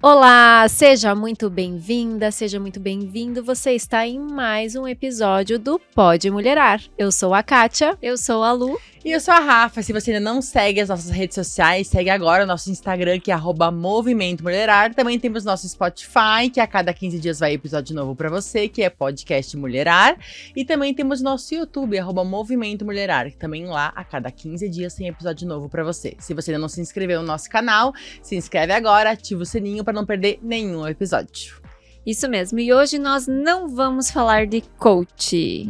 Olá, seja muito bem-vinda, seja muito bem-vindo. Você está em mais um episódio do Pode Mulherar. Eu sou a Kátia. Eu sou a Lu. E eu sou a Rafa. Se você ainda não segue as nossas redes sociais, segue agora o nosso Instagram, que é @Movimento Mulherar. Também temos nosso Spotify, que a cada 15 dias vai episódio novo pra você, que é Podcast Mulherar. E também temos nosso YouTube, @Movimento Mulherar, que também lá, a cada 15 dias, tem episódio novo pra você. Se você ainda não se inscreveu no nosso canal, se inscreve agora, ativa o sininho pra não perder nenhum episódio. Isso mesmo. E hoje nós não vamos falar de coach.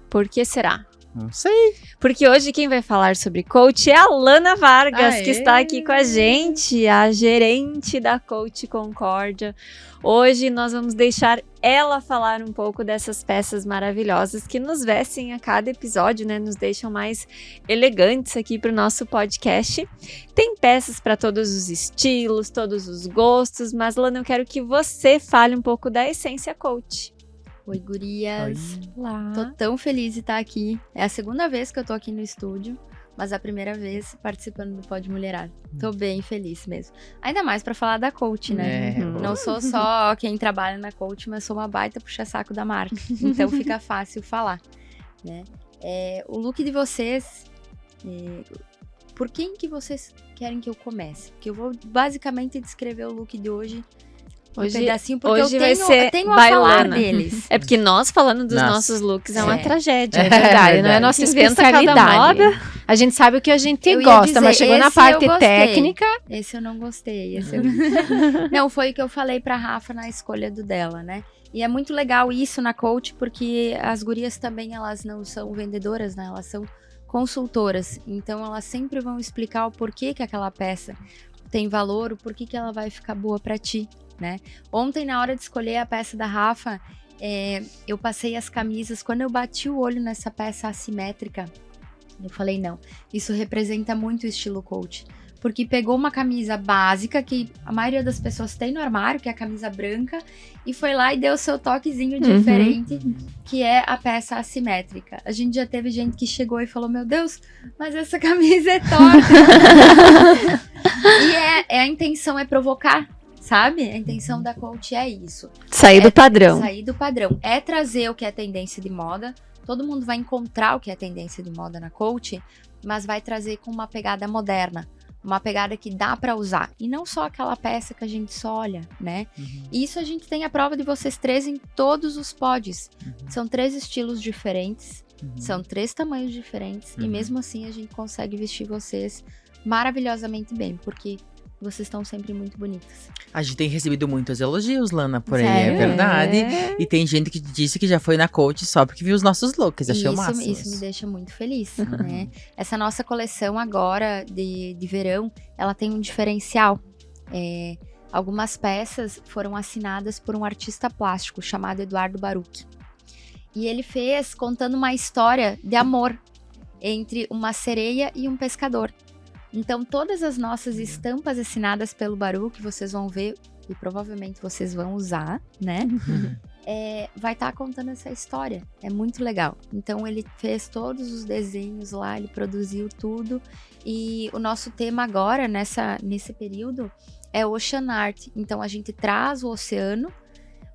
Por que será? Não sei. Porque hoje quem vai falar sobre coach é a Lana Vargas, Aê! que está aqui com a gente, a gerente da Coach Concórdia. Hoje nós vamos deixar ela falar um pouco dessas peças maravilhosas que nos vestem a cada episódio, né? Nos deixam mais elegantes aqui para o nosso podcast. Tem peças para todos os estilos, todos os gostos, mas Lana, eu quero que você fale um pouco da essência coach. Oi, gurias. Olá. Tô tão feliz de estar aqui. É a segunda vez que eu tô aqui no estúdio, mas a primeira vez participando do Pode Mulherar. Tô bem feliz mesmo. Ainda mais pra falar da coach, né? Não sou só quem trabalha na coach, mas sou uma baita puxa-saco da marca. Então fica fácil falar, né? O look de vocês... por quem que vocês querem que eu comece? Porque eu vou basicamente descrever o look de hoje... Hoje, pedacinho, porque hoje eu vai ser tenho a falar bailana deles. É porque nós falando dos Nossa. nossos looks é uma É. tragédia. É verdade, não é nossa Inventa cada especialidade. moda. A gente sabe o que a gente Eu ia gosta, dizer, mas chegou na esse parte eu gostei. técnica. Esse eu não gostei. Não, foi o que eu falei pra Rafa na escolha do dela, né? E é muito legal isso na coach, porque as gurias também, elas não são vendedoras, né? Elas são consultoras. Então, elas sempre vão explicar o porquê que aquela peça tem valor, o porquê que ela vai ficar boa pra ti, né? Ontem, na hora de escolher a peça da Rafa, eu passei as camisas. Quando eu bati o olho nessa peça assimétrica, eu falei, não, isso representa muito o estilo coach. Porque pegou uma camisa básica, que a maioria das pessoas tem no armário, que é a camisa branca, e foi lá e deu o seu toquezinho diferente, que é a peça assimétrica. A gente já teve gente que chegou e falou, meu Deus, mas essa camisa é torta. E a intenção é provocar, sabe? A intenção da coach é isso. Sair do padrão. Sair do padrão. É trazer o que é tendência de moda. Todo mundo vai encontrar o que é tendência de moda na coach, mas vai trazer com uma pegada moderna. Uma pegada que dá pra usar. E não só aquela peça que a gente só olha, né? E isso a gente tem a prova de vocês três em todos os pods. São 3 estilos diferentes. São 3 tamanhos diferentes. E mesmo assim a gente consegue vestir vocês maravilhosamente bem. Porque vocês estão sempre muito bonitas. A gente tem recebido muitos elogios, Lana, por aí, Sério? é verdade. E tem gente que disse que já foi na coach só porque viu os nossos looks, achei o máximo. Isso me deixa muito feliz, né? Essa nossa coleção agora de verão, ela tem um diferencial. Algumas peças foram assinadas por um artista plástico chamado Eduardo Baruch. E ele fez contando uma história de amor entre uma sereia e um pescador. Então, todas as nossas estampas assinadas pelo Baruch, vocês vão ver, e provavelmente vocês vão usar, né? Vai estar contando essa história. É muito legal. Então, ele fez todos os desenhos lá, ele produziu tudo. E o nosso tema agora, nesse período, é Ocean Art. Então, a gente traz o oceano,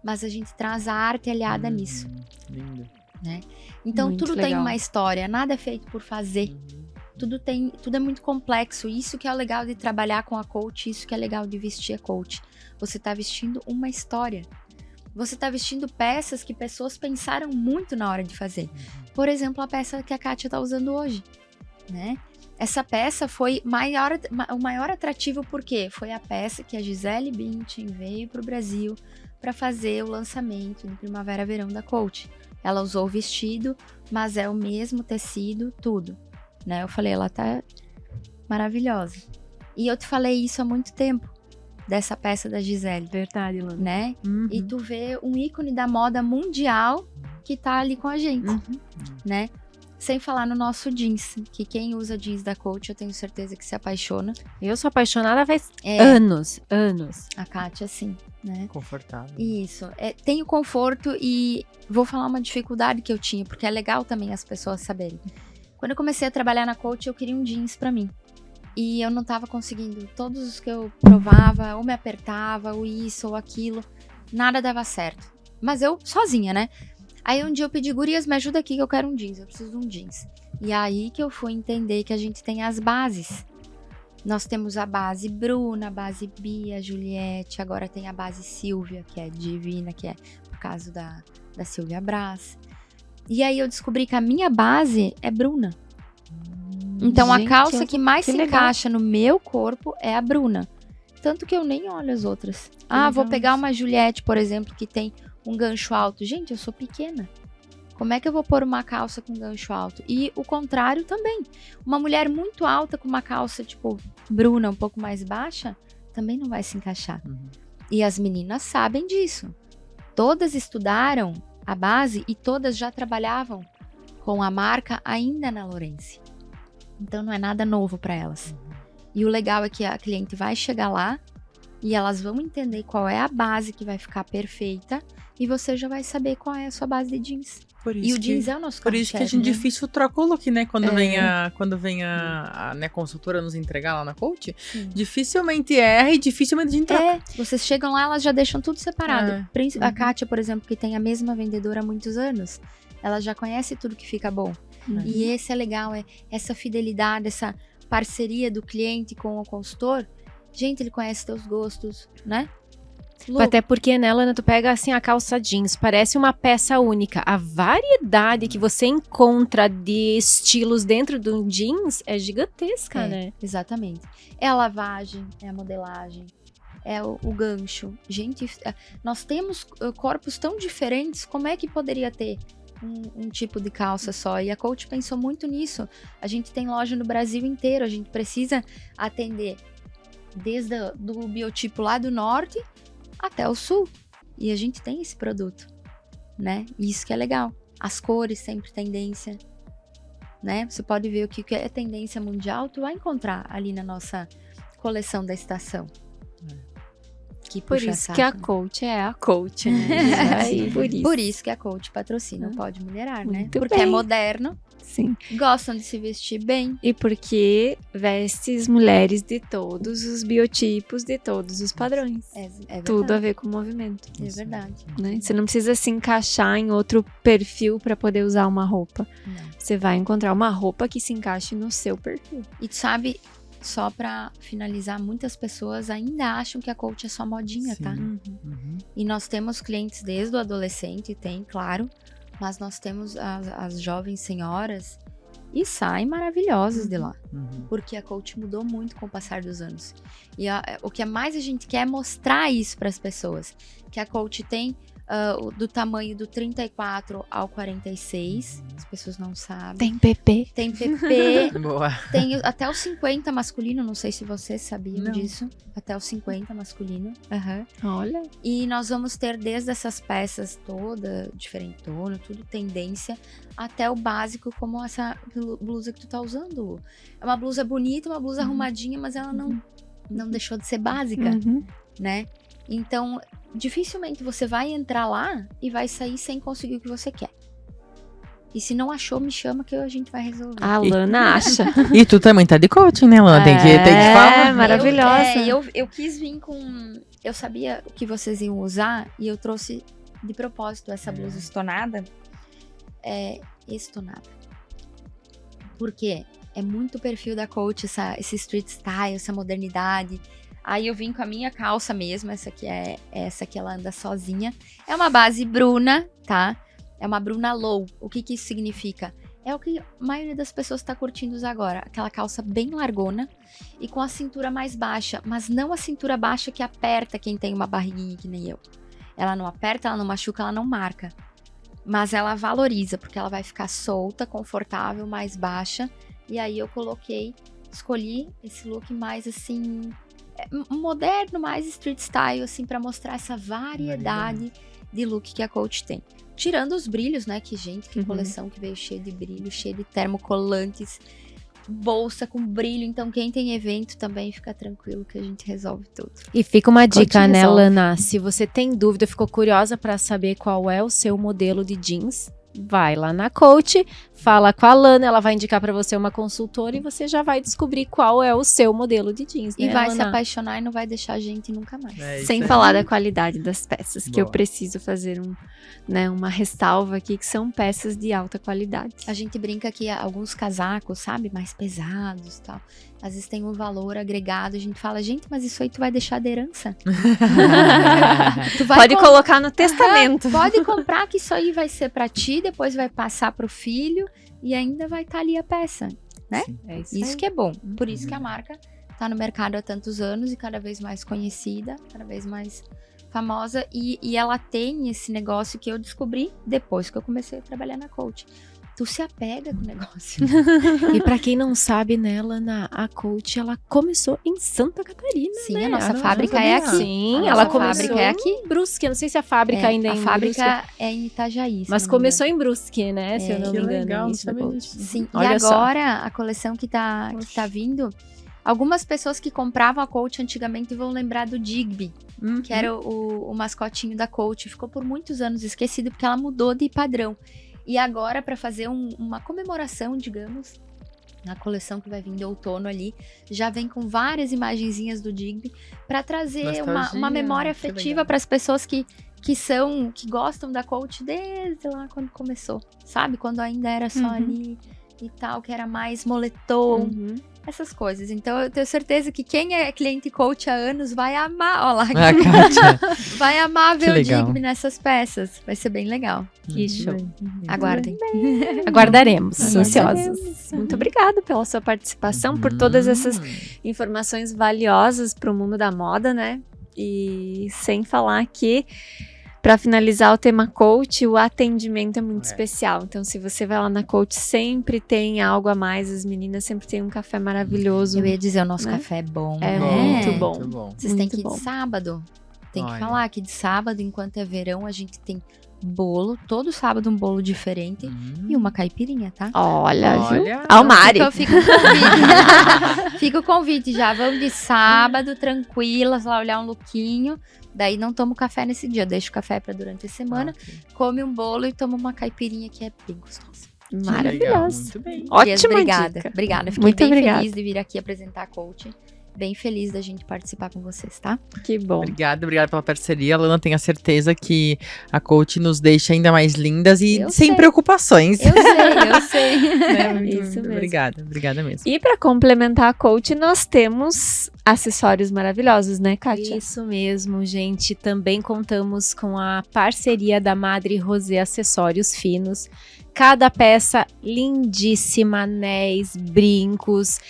mas a gente traz a arte aliada nisso. Lindo. Né? Então, Muito tudo tem legal. uma história. Nada é feito por fazer. Tudo é muito complexo. Isso que é o legal de trabalhar com a coach, isso que é legal de vestir a coach. Você tá vestindo uma história. Você tá vestindo peças que pessoas pensaram muito na hora de fazer. Por exemplo, a peça que a Kátia tá usando hoje, né? Essa peça foi o maior atrativo porque foi a peça que a Gisele Bündchen veio pro Brasil para fazer o lançamento do Primavera-Verão da Coach. Ela usou o vestido, mas é o mesmo tecido, tudo. Né? Eu falei, ela tá maravilhosa. E eu te falei isso há muito tempo, dessa peça da Gisele. Verdade, Lana. Né? E tu vê um ícone da moda mundial que tá ali com a gente, né? Sem falar no nosso jeans, que quem usa jeans da Coach, eu tenho certeza que se apaixona. Eu sou apaixonada faz anos. A Kátia, sim, né? Confortável. Isso. Tem o conforto e vou falar uma dificuldade que eu tinha, porque é legal também as pessoas saberem. Quando eu comecei a trabalhar na Coach, eu queria um jeans pra mim. E eu não tava conseguindo. Todos os que eu provava, ou me apertava, ou isso, ou aquilo. Nada dava certo. Mas eu, sozinha, né? Aí um dia eu pedi, gurias, me ajuda aqui que eu quero um jeans. Eu preciso de um jeans. E aí que eu fui entender que a gente tem as bases. Nós temos a base Bruna, a base Bia, Juliette. Agora tem a base Silvia, que é divina, que é por causa da Silvia Brás. E aí eu descobri que a minha base é Bruna. Então, Gente, a calça que mais que se legal. encaixa no meu corpo é a Bruna. Tanto que eu nem olho as outras. Vou legal pegar isso. uma Juliette, por exemplo, que tem um gancho alto. Gente, eu sou pequena. Como é que eu vou pôr uma calça com gancho alto? E o contrário também. Uma mulher muito alta com uma calça, tipo, Bruna, um pouco mais baixa, também não vai se encaixar. E as meninas sabem disso. Todas estudaram a base e todas já trabalhavam com a marca ainda na Lawrence. Então não é nada novo para elas. E o legal é que a cliente vai chegar lá e elas vão entender qual é a base que vai ficar perfeita e você já vai saber qual é a sua base de jeans. Por E o jeans é o nosso Por isso que a carro-chefe, gente né? difícil troca o look, né? Quando vem a né, consultora nos entregar lá na coach, Sim. dificilmente erra e dificilmente a gente troca. Vocês chegam lá, elas já deixam tudo separado. É. A Kátia, por exemplo, que tem a mesma vendedora há muitos anos, ela já conhece tudo que fica bom. E esse é legal, é essa fidelidade, essa parceria do cliente com o consultor. Gente, ele conhece teus gostos, né? Lu, Até porque nela, né, tu pega assim a calça jeans, parece uma peça única. A variedade que você encontra de estilos dentro de um jeans é gigantesca, né? Exatamente. É a lavagem, é a modelagem, é o gancho. Gente, nós temos corpos tão diferentes, como é que poderia ter um tipo de calça só? E a Coach pensou muito nisso. A gente tem loja no Brasil inteiro, a gente precisa atender desde do biotipo lá do norte até o sul. E a gente tem esse produto, né? E isso que é legal. As cores sempre tendência, né? Você pode ver o que é tendência mundial, tu vai encontrar ali na nossa coleção da estação. Que Por puxa isso saco, que a né? coach é a coach, né? Sim, Por isso. Por isso que a Coach patrocina o Pode Mulherar, né? Muito Porque bem. é moderno, Sim. gostam de se vestir bem. E porque vestes mulheres de todos os biotipos, de todos os padrões. É verdade. Tudo a ver com o movimento, É verdade. né? Você não precisa se encaixar em outro perfil para poder usar uma roupa. Não. Você vai encontrar uma roupa que se encaixe no seu perfil. E tu sabe, só pra finalizar, muitas pessoas ainda acham que a Coach é só modinha, Sim. tá? Uhum. E nós temos clientes desde o adolescente, tem, claro, mas nós temos as jovens senhoras e saem maravilhosas de lá. Uhum. Porque a Coach mudou muito com o passar dos anos. E o que mais a gente quer é mostrar isso para as pessoas. Que a Coach tem do tamanho do 34 ao 46. As pessoas não sabem. Tem PP. Tem PP, Boa. tem até o 50 masculino. Não sei se vocês sabiam Não. disso. Até o 50 masculino. Aham. Olha. E nós vamos ter desde essas peças toda, diferentona, tudo tendência, até o básico, como essa blusa que tu tá usando. É uma blusa bonita, uma blusa arrumadinha, mas ela não deixou de ser básica, Uhum. né? Então, dificilmente você vai entrar lá e vai sair sem conseguir o que você quer. E se não achou, me chama que a gente vai resolver. A Lana acha. E tu também tá de coaching, né, Lana? Tem que falar. É, maravilhosa. Eu quis vir com... Eu sabia o que vocês iam usar e eu trouxe de propósito essa blusa estonada. Estonada. Por quê? É muito perfil da Coach, esse street style, essa modernidade. Aí eu vim com a minha calça mesmo, essa aqui ela anda sozinha. É uma base Bruna, tá? É uma Bruna Low. O que isso significa? É o que a maioria das pessoas está curtindo usar agora. Aquela calça bem largona e com a cintura mais baixa. Mas não a cintura baixa que aperta quem tem uma barriguinha que nem eu. Ela não aperta, ela não machuca, ela não marca. Mas ela valoriza, porque ela vai ficar solta, confortável, mais baixa. E aí eu escolhi esse look mais assim... moderno, mais street style, assim, pra mostrar essa variedade de look que a Coach tem. Tirando os brilhos, né? Que, gente, que coleção que veio cheia de brilho, cheia de termocolantes, bolsa com brilho. Então, quem tem evento também fica tranquilo que a gente resolve tudo. E fica uma dica, Coach né, resolve. Lana? Se você tem dúvida, ficou curiosa para saber qual é o seu modelo de jeans, vai lá na Coach, fala com a Lana, ela vai indicar pra você uma consultora e você já vai descobrir qual é o seu modelo de jeans, né, E vai se Lana? apaixonar e não vai deixar a gente nunca mais. É isso Sem aí. falar da qualidade das peças, que eu Boa. preciso fazer uma ressalva aqui, que são peças de alta qualidade. A gente brinca que alguns casacos, sabe, mais pesados e tal, às vezes tem um valor agregado. A gente fala, gente, mas isso aí tu vai deixar de herança? Tu vai Pode colocar no testamento. Pode comprar que isso aí vai ser pra ti, depois vai passar pro filho e ainda vai estar ali a peça. É Isso que é bom. Por isso que a marca tá no mercado há tantos anos e cada vez mais conhecida, cada vez mais famosa. E ela tem esse negócio que eu descobri depois que eu comecei a trabalhar na coach. Tu se apega com o negócio. E pra quem não sabe, né, Lana, a Coach, ela começou em Santa Catarina, Sim, né? a nossa não fábrica sabia. é aqui. Sim, A ela nossa começou fábrica é aqui. em Brusque. Eu não sei se a fábrica ainda é a em fábrica Brusque, é em Itajaí. se mas não me começou em Brusque, né? Se eu não Que me engano. legal, não isso da sabia Coach. disso. Sim, Olha e só. agora a coleção que tá vindo, algumas pessoas que compravam a Coach antigamente vão lembrar do Digby, que era o mascotinho da Coach. Ficou por muitos anos esquecido porque ela mudou de padrão. E agora, para fazer uma comemoração, digamos, na coleção que vai vir de outono ali, já vem com várias imagenzinhas do Digby para trazer uma Nostalgia, memória que afetiva legal. para as pessoas que gostam da Coach desde lá quando começou, sabe? Quando ainda era só ali e tal, que era mais moletom, essas coisas. Então eu tenho certeza que quem é cliente Coach há anos vai amar, ó lá, Ah, Kátia. vai amar Que ver o legal. Digby nessas peças. Vai ser bem legal. Que show. Aguardem. Aguardaremos, Aguardaremos. ansiosos. Muito obrigada pela sua participação, por todas essas informações valiosas para o mundo da moda, né? E sem falar que, para finalizar o tema coach, o atendimento é muito especial. Então, se você vai lá na coach, sempre tem algo a mais. As meninas sempre têm um café maravilhoso. Eu ia dizer, o nosso Né? café é bom. É né? muito bom. Muito bom. Vocês têm Muito que ir bom. de sábado. Tem que Olha. falar que de sábado, enquanto é verão, a gente tem bolo. Todo sábado um bolo diferente. E uma caipirinha, tá? Olha, viu? Olha. Almari. Então fica o convite. Fica o convite já. Vamos de sábado, tranquilas, lá olhar um lookinho. Daí não tomo café nesse dia. Deixo o café pra durante a semana. Come um bolo e toma uma caipirinha que é bem gostosa. Legal, Maravilhoso. muito bem. Ótima Obrigada. dica. Obrigada. Fiquei Muito bem obrigada. feliz de vir aqui apresentar a coach. Bem feliz da gente participar com vocês, tá? Que bom. Obrigada pela parceria. A Lana, tenho a certeza que a coach nos deixa ainda mais lindas e Eu sem sei. preocupações. Eu sei. Isso mesmo. Obrigada mesmo. E para complementar a coach, nós temos acessórios maravilhosos, né, Kátia? Isso mesmo, gente. Também contamos com a parceria da Madre Rosé Acessórios Finos. Cada peça lindíssima, anéis, brincos,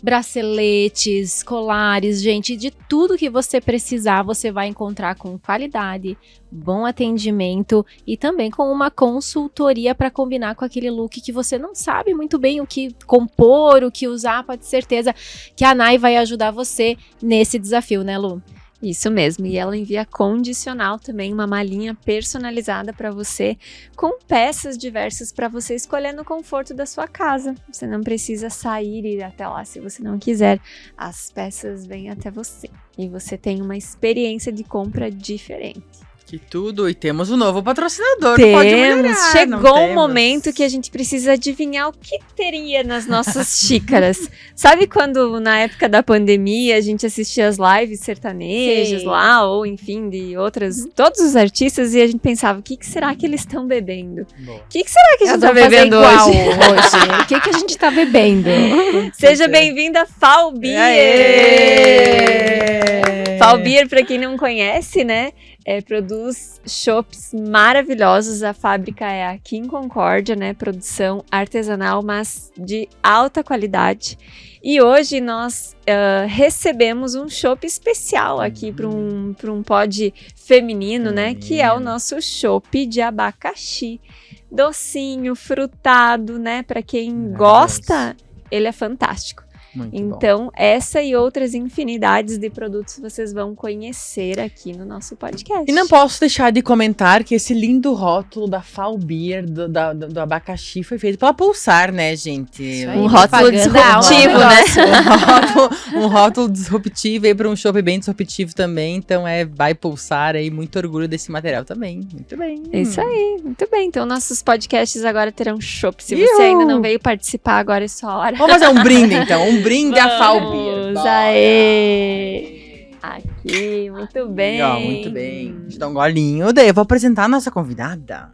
braceletes, colares, gente, de tudo que você precisar, você vai encontrar com qualidade, bom atendimento e também com uma consultoria para combinar com aquele look que você não sabe muito bem o que compor, o que usar. Pode ter certeza que a Nai vai ajudar você nesse desafio, né, Lu? Isso mesmo, e ela envia condicional também, uma malinha personalizada para você, com peças diversas para você escolher no conforto da sua casa. Você não precisa sair e ir até lá se você não quiser. As peças vêm até você e você tem uma experiência de compra diferente. Que tudo. E temos um novo patrocinador do Pode Mulherar. Temos, chegou o temos? momento que a gente precisa adivinhar o que teria nas nossas xícaras. Sabe quando na época da pandemia a gente assistia as lives sertanejas Sei. lá, ou enfim, de outras, todos os artistas, e a gente pensava, o que será que eles estão bebendo? Boa. O que será que a gente tá bebendo igual hoje? hoje. O que a gente tá bebendo? Seja bem-vinda, Falbier! Aê! Falbier, para quem não conhece, né, produz chopps maravilhosos. A fábrica é aqui em Concórdia, né, produção artesanal, mas de alta qualidade. E hoje nós recebemos um chopp especial aqui para um pod feminino, né, que é o nosso chopp de abacaxi. Docinho, frutado, né, para quem gosta, ele é fantástico. Muito bom. Então, essa e outras infinidades de produtos vocês vão conhecer aqui no nosso podcast. E não posso deixar de comentar que esse lindo rótulo da Fall Beer, do abacaxi, foi feito pela Pulsar, né, gente? Isso aí, Um rótulo disruptivo, né? Um rótulo disruptivo aí para um shopping bem disruptivo também. Então vai Pulsar aí. Muito orgulho desse material também. Muito bem. Isso aí, muito bem. Então, nossos podcasts agora terão chopp. Se Iu! você ainda não veio participar, agora é só hora. Vamos fazer um brinde, então. Um brinde à Fall Beer. Vamos, Bora. aê! Aqui, muito bem. Ó, muito bem. Deixa eu dar um golinho. Daí eu vou apresentar a nossa convidada.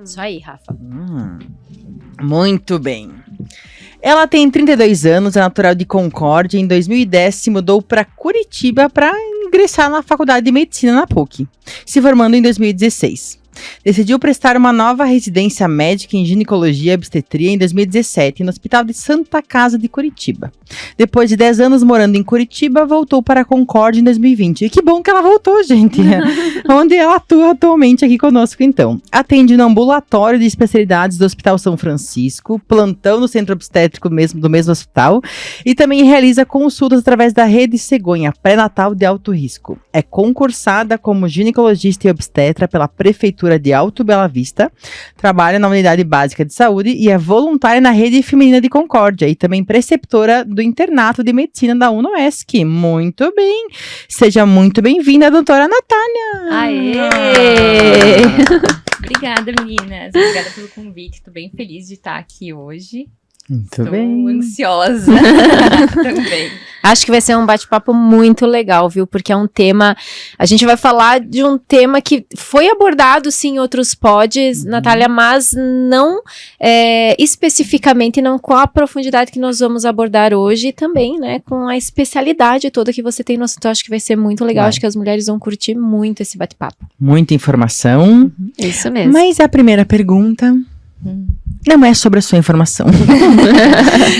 Isso aí, Rafa. Muito bem. Ela tem 32 anos, é natural de Concórdia. Em 2010 se mudou para Curitiba para ingressar na Faculdade de Medicina na PUC, se formando em 2016. Decidiu prestar uma nova residência médica em ginecologia e obstetria em 2017 no Hospital de Santa Casa de Curitiba. Depois de 10 anos morando em Curitiba, voltou para a Concórdia em 2020. E que bom que ela voltou, gente! Onde ela atua atualmente aqui conosco, então. Atende no ambulatório de especialidades do Hospital São Francisco, plantão no centro obstétrico do mesmo hospital e também realiza consultas através da Rede Cegonha, pré-natal de alto risco. É concursada como ginecologista e obstetra pela Prefeitura de Alto Bela Vista, trabalha na Unidade Básica de Saúde e é voluntária na Rede Feminina de Concórdia e também preceptora do Internato de Medicina da UNOESC. Muito bem! Seja muito bem-vinda, doutora Natália! Aê! Obrigada, meninas. Obrigada pelo convite. Estou bem feliz de estar aqui hoje. Muito Estou bem. ansiosa também. Acho que vai ser um bate-papo muito legal, viu? Porque é um tema... A gente vai falar de um tema que foi abordado, sim, em outros pods, Natália, mas não especificamente, não com a profundidade que nós vamos abordar hoje e também, né, com a especialidade toda que você tem no assunto. Acho que vai ser muito legal. Vai. Acho que as mulheres vão curtir muito esse bate-papo. Muita informação. Isso mesmo. Mas a primeira pergunta não é sobre a sua informação.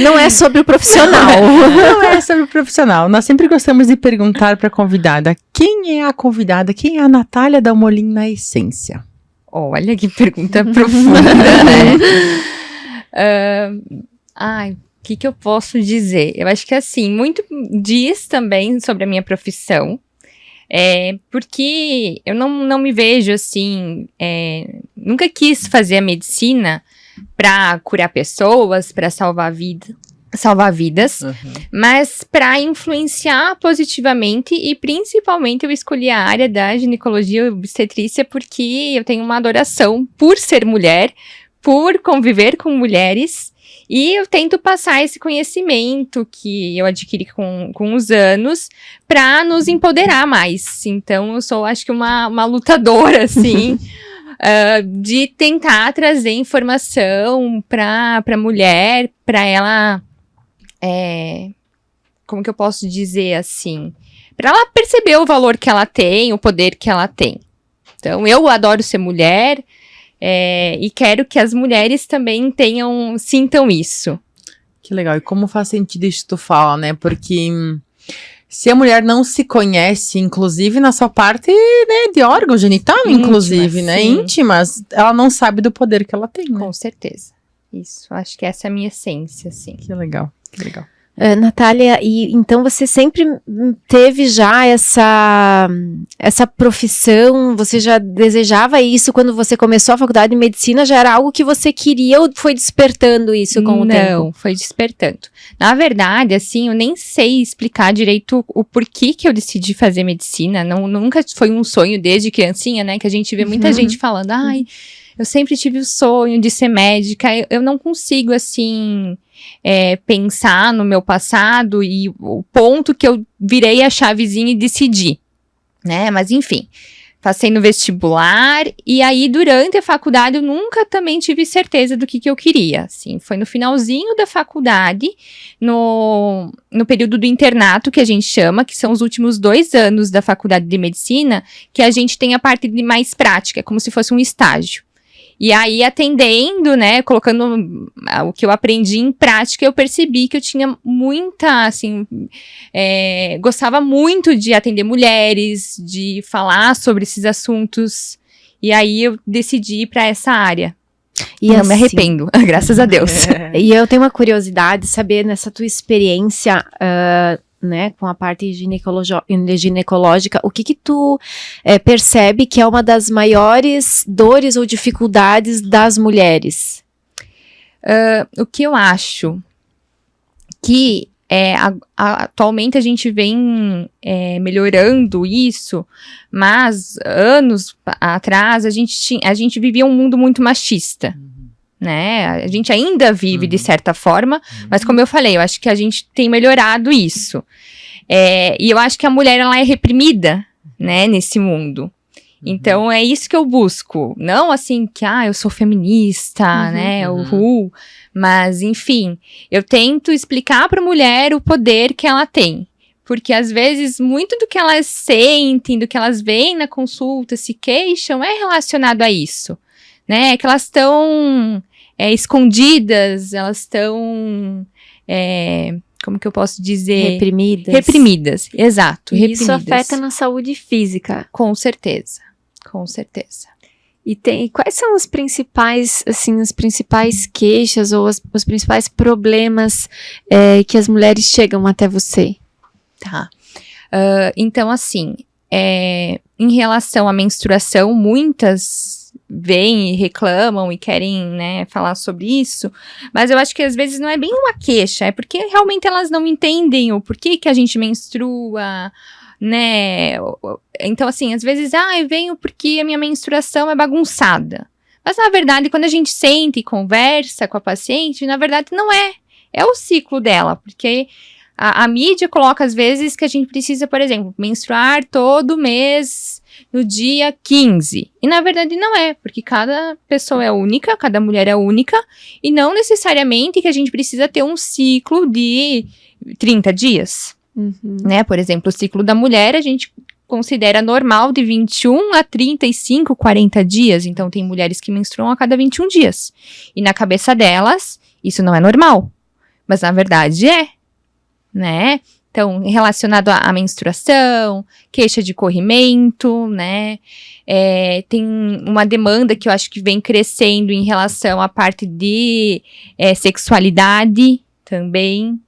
Não é sobre o profissional. Não é sobre o profissional. Nós sempre gostamos de perguntar para a convidada quem é a convidada, quem é a Natália Dalmolin na essência. Olha que pergunta profunda, né? O que eu posso dizer? Eu acho que assim, muito diz também sobre a minha profissão. Porque eu não me vejo assim, nunca quis fazer a medicina para curar pessoas, para salvar vidas, mas para influenciar positivamente e principalmente eu escolhi a área da ginecologia e obstetrícia porque eu tenho uma adoração por ser mulher, por conviver com mulheres. E eu tento passar esse conhecimento que eu adquiri com os anos para nos empoderar mais. Então, eu sou, acho que, uma lutadora, assim, de tentar trazer informação para a mulher, para ela... como que eu posso dizer, assim? Para ela perceber o valor que ela tem, o poder que ela tem. Então, eu adoro ser mulher... e quero que as mulheres também sintam isso. Que legal. E como faz sentido isso que tu fala, né? Porque se a mulher não se conhece, inclusive na sua parte, né, de órgão genital, inclusive, né? Sim. Íntimas, ela não sabe do poder que ela tem, né? Com certeza. Isso, acho que essa é a minha essência, assim. Que legal, que legal. Natália, e então você sempre teve já essa profissão, você já desejava isso quando você começou a faculdade de medicina, já era algo que você queria ou foi despertando isso com o tempo? Não, foi despertando. Na verdade, assim, eu nem sei explicar direito o porquê que eu decidi fazer medicina, nunca foi um sonho desde criancinha, né, que a gente vê muita gente falando, eu sempre tive o sonho de ser médica, eu não consigo, assim... pensar no meu passado e o ponto que eu virei a chavezinha e decidi, né? Mas enfim, passei no vestibular e aí durante a faculdade eu nunca também tive certeza do que eu queria, assim, foi no finalzinho da faculdade, no período do internato que a gente chama, que são os últimos 2 anos da faculdade de medicina, que a gente tem a parte de mais prática, como se fosse um estágio. E aí, atendendo, né, colocando o que eu aprendi em prática, eu percebi que eu tinha muita, assim, gostava muito de atender mulheres, de falar sobre esses assuntos. E aí, eu decidi ir para essa área. E não assim, me arrependo, graças a Deus. E eu tenho uma curiosidade de saber, nessa tua experiência, né, com a parte ginecológica, o que tu percebe que é uma das maiores dores ou dificuldades das mulheres? O que eu acho que atualmente a gente vem melhorando isso, mas anos atrás a gente vivia um mundo muito machista, né? A gente ainda vive de certa forma, mas como eu falei, eu acho que a gente tem melhorado isso. E eu acho que a mulher ela é reprimida, né, nesse mundo. Então é isso que eu busco, não assim que eu sou feminista, né, mas enfim, eu tento explicar para a mulher o poder que ela tem, porque às vezes muito do que elas sentem, do que elas veem na consulta, se queixam, é relacionado a isso, né, que elas estão escondidas, elas estão, como que eu posso dizer? Reprimidas, exato. E reprimidas. isso afeta na saúde física. Com certeza, com certeza. E quais são os principais, assim, as principais queixas ou os principais problemas que as mulheres chegam até você? Tá. Então, assim, em relação à menstruação, muitas vêm e reclamam e querem, né, falar sobre isso, mas eu acho que às vezes não é bem uma queixa, é porque realmente elas não entendem o porquê que a gente menstrua, né, então assim, às vezes, eu venho porque a minha menstruação é bagunçada, mas na verdade quando a gente senta e conversa com a paciente, na verdade não é o ciclo dela, porque a mídia coloca às vezes que a gente precisa, por exemplo, menstruar todo mês no dia 15. E na verdade não é, porque cada pessoa é única, cada mulher é única, e não necessariamente que a gente precisa ter um ciclo de 30 dias. Né? Por exemplo, o ciclo da mulher a gente considera normal de 21 a 35, 40 dias. Então tem mulheres que menstruam a cada 21 dias. E na cabeça delas, isso não é normal. Mas na verdade né? Então, relacionado à menstruação, queixa de corrimento, né? Tem uma demanda que eu acho que vem crescendo em relação à parte de sexualidade também,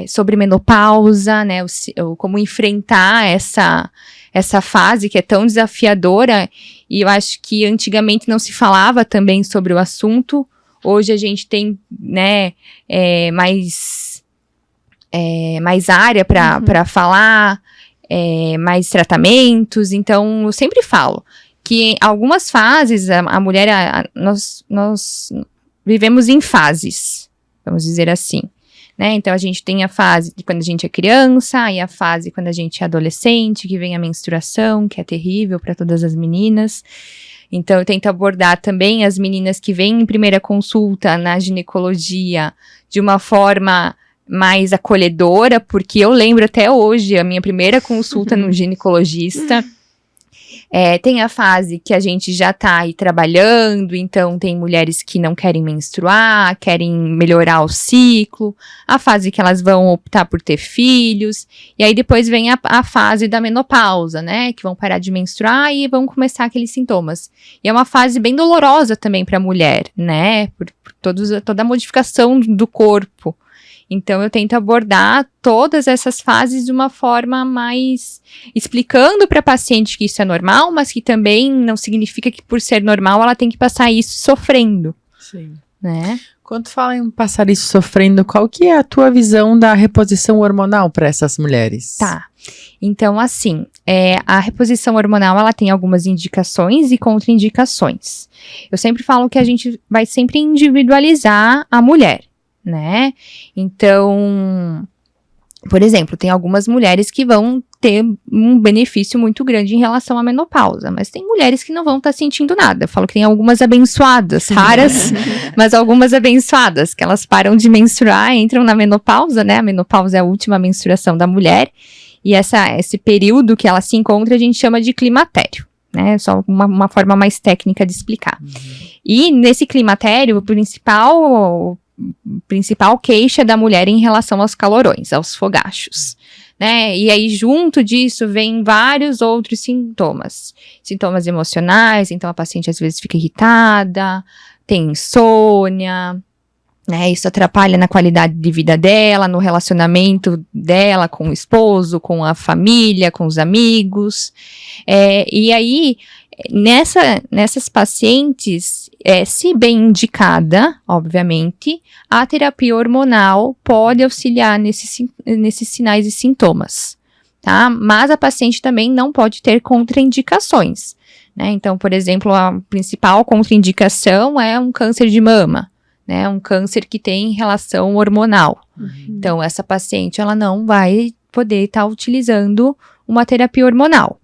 sobre menopausa, né? Como enfrentar essa fase que é tão desafiadora, e eu acho que antigamente não se falava também sobre o assunto. Hoje a gente tem, né, mais área para falar, mais tratamentos. Então, eu sempre falo que em algumas fases, a mulher, nós vivemos em fases, vamos dizer assim, né? Então, a gente tem a fase de quando a gente é criança, e a fase quando a gente é adolescente, que vem a menstruação, que é terrível para todas as meninas. Então, eu tento abordar também as meninas que vêm em primeira consulta na ginecologia de uma forma mais acolhedora, porque eu lembro até hoje a minha primeira consulta no ginecologista. Tem a fase que a gente já tá aí trabalhando, então tem mulheres que não querem menstruar, querem melhorar o ciclo, a fase que elas vão optar por ter filhos, e aí depois vem a fase da menopausa, né, que vão parar de menstruar e vão começar aqueles sintomas. E é uma fase bem dolorosa também para a mulher, né, por toda a modificação do corpo. Então, eu tento abordar todas essas fases de uma forma mais explicando para a paciente que isso é normal, mas que também não significa que por ser normal ela tem que passar isso sofrendo. Sim. Né? Quando fala em passar isso sofrendo, qual que é a tua visão da reposição hormonal para essas mulheres? Tá. Então, assim, a reposição hormonal, ela tem algumas indicações e contraindicações. Eu sempre falo que a gente vai sempre individualizar a mulher, né? Então, por exemplo, tem algumas mulheres que vão ter um benefício muito grande em relação à menopausa, mas tem mulheres que não vão estar sentindo nada. Eu falo que tem algumas abençoadas, raras, mas algumas abençoadas, que elas param de menstruar, entram na menopausa, né? A menopausa é a última menstruação da mulher, e esse período que ela se encontra a gente chama de climatério, né? Só uma forma mais técnica de explicar. E nesse climatério, o principal queixa da mulher em relação aos calorões, aos fogachos, né? E aí, junto disso, vem vários outros sintomas. Sintomas emocionais, então a paciente às vezes fica irritada, tem insônia, né? Isso atrapalha na qualidade de vida dela, no relacionamento dela com o esposo, com a família, com os amigos. E aí, nessas pacientes, se bem indicada, obviamente, a terapia hormonal pode auxiliar nesses sinais e sintomas, tá? Mas a paciente também não pode ter contraindicações, né? Então, por exemplo, a principal contraindicação é um câncer de mama, né? Um câncer que tem relação hormonal. Então, essa paciente, ela não vai poder estar utilizando uma terapia hormonal.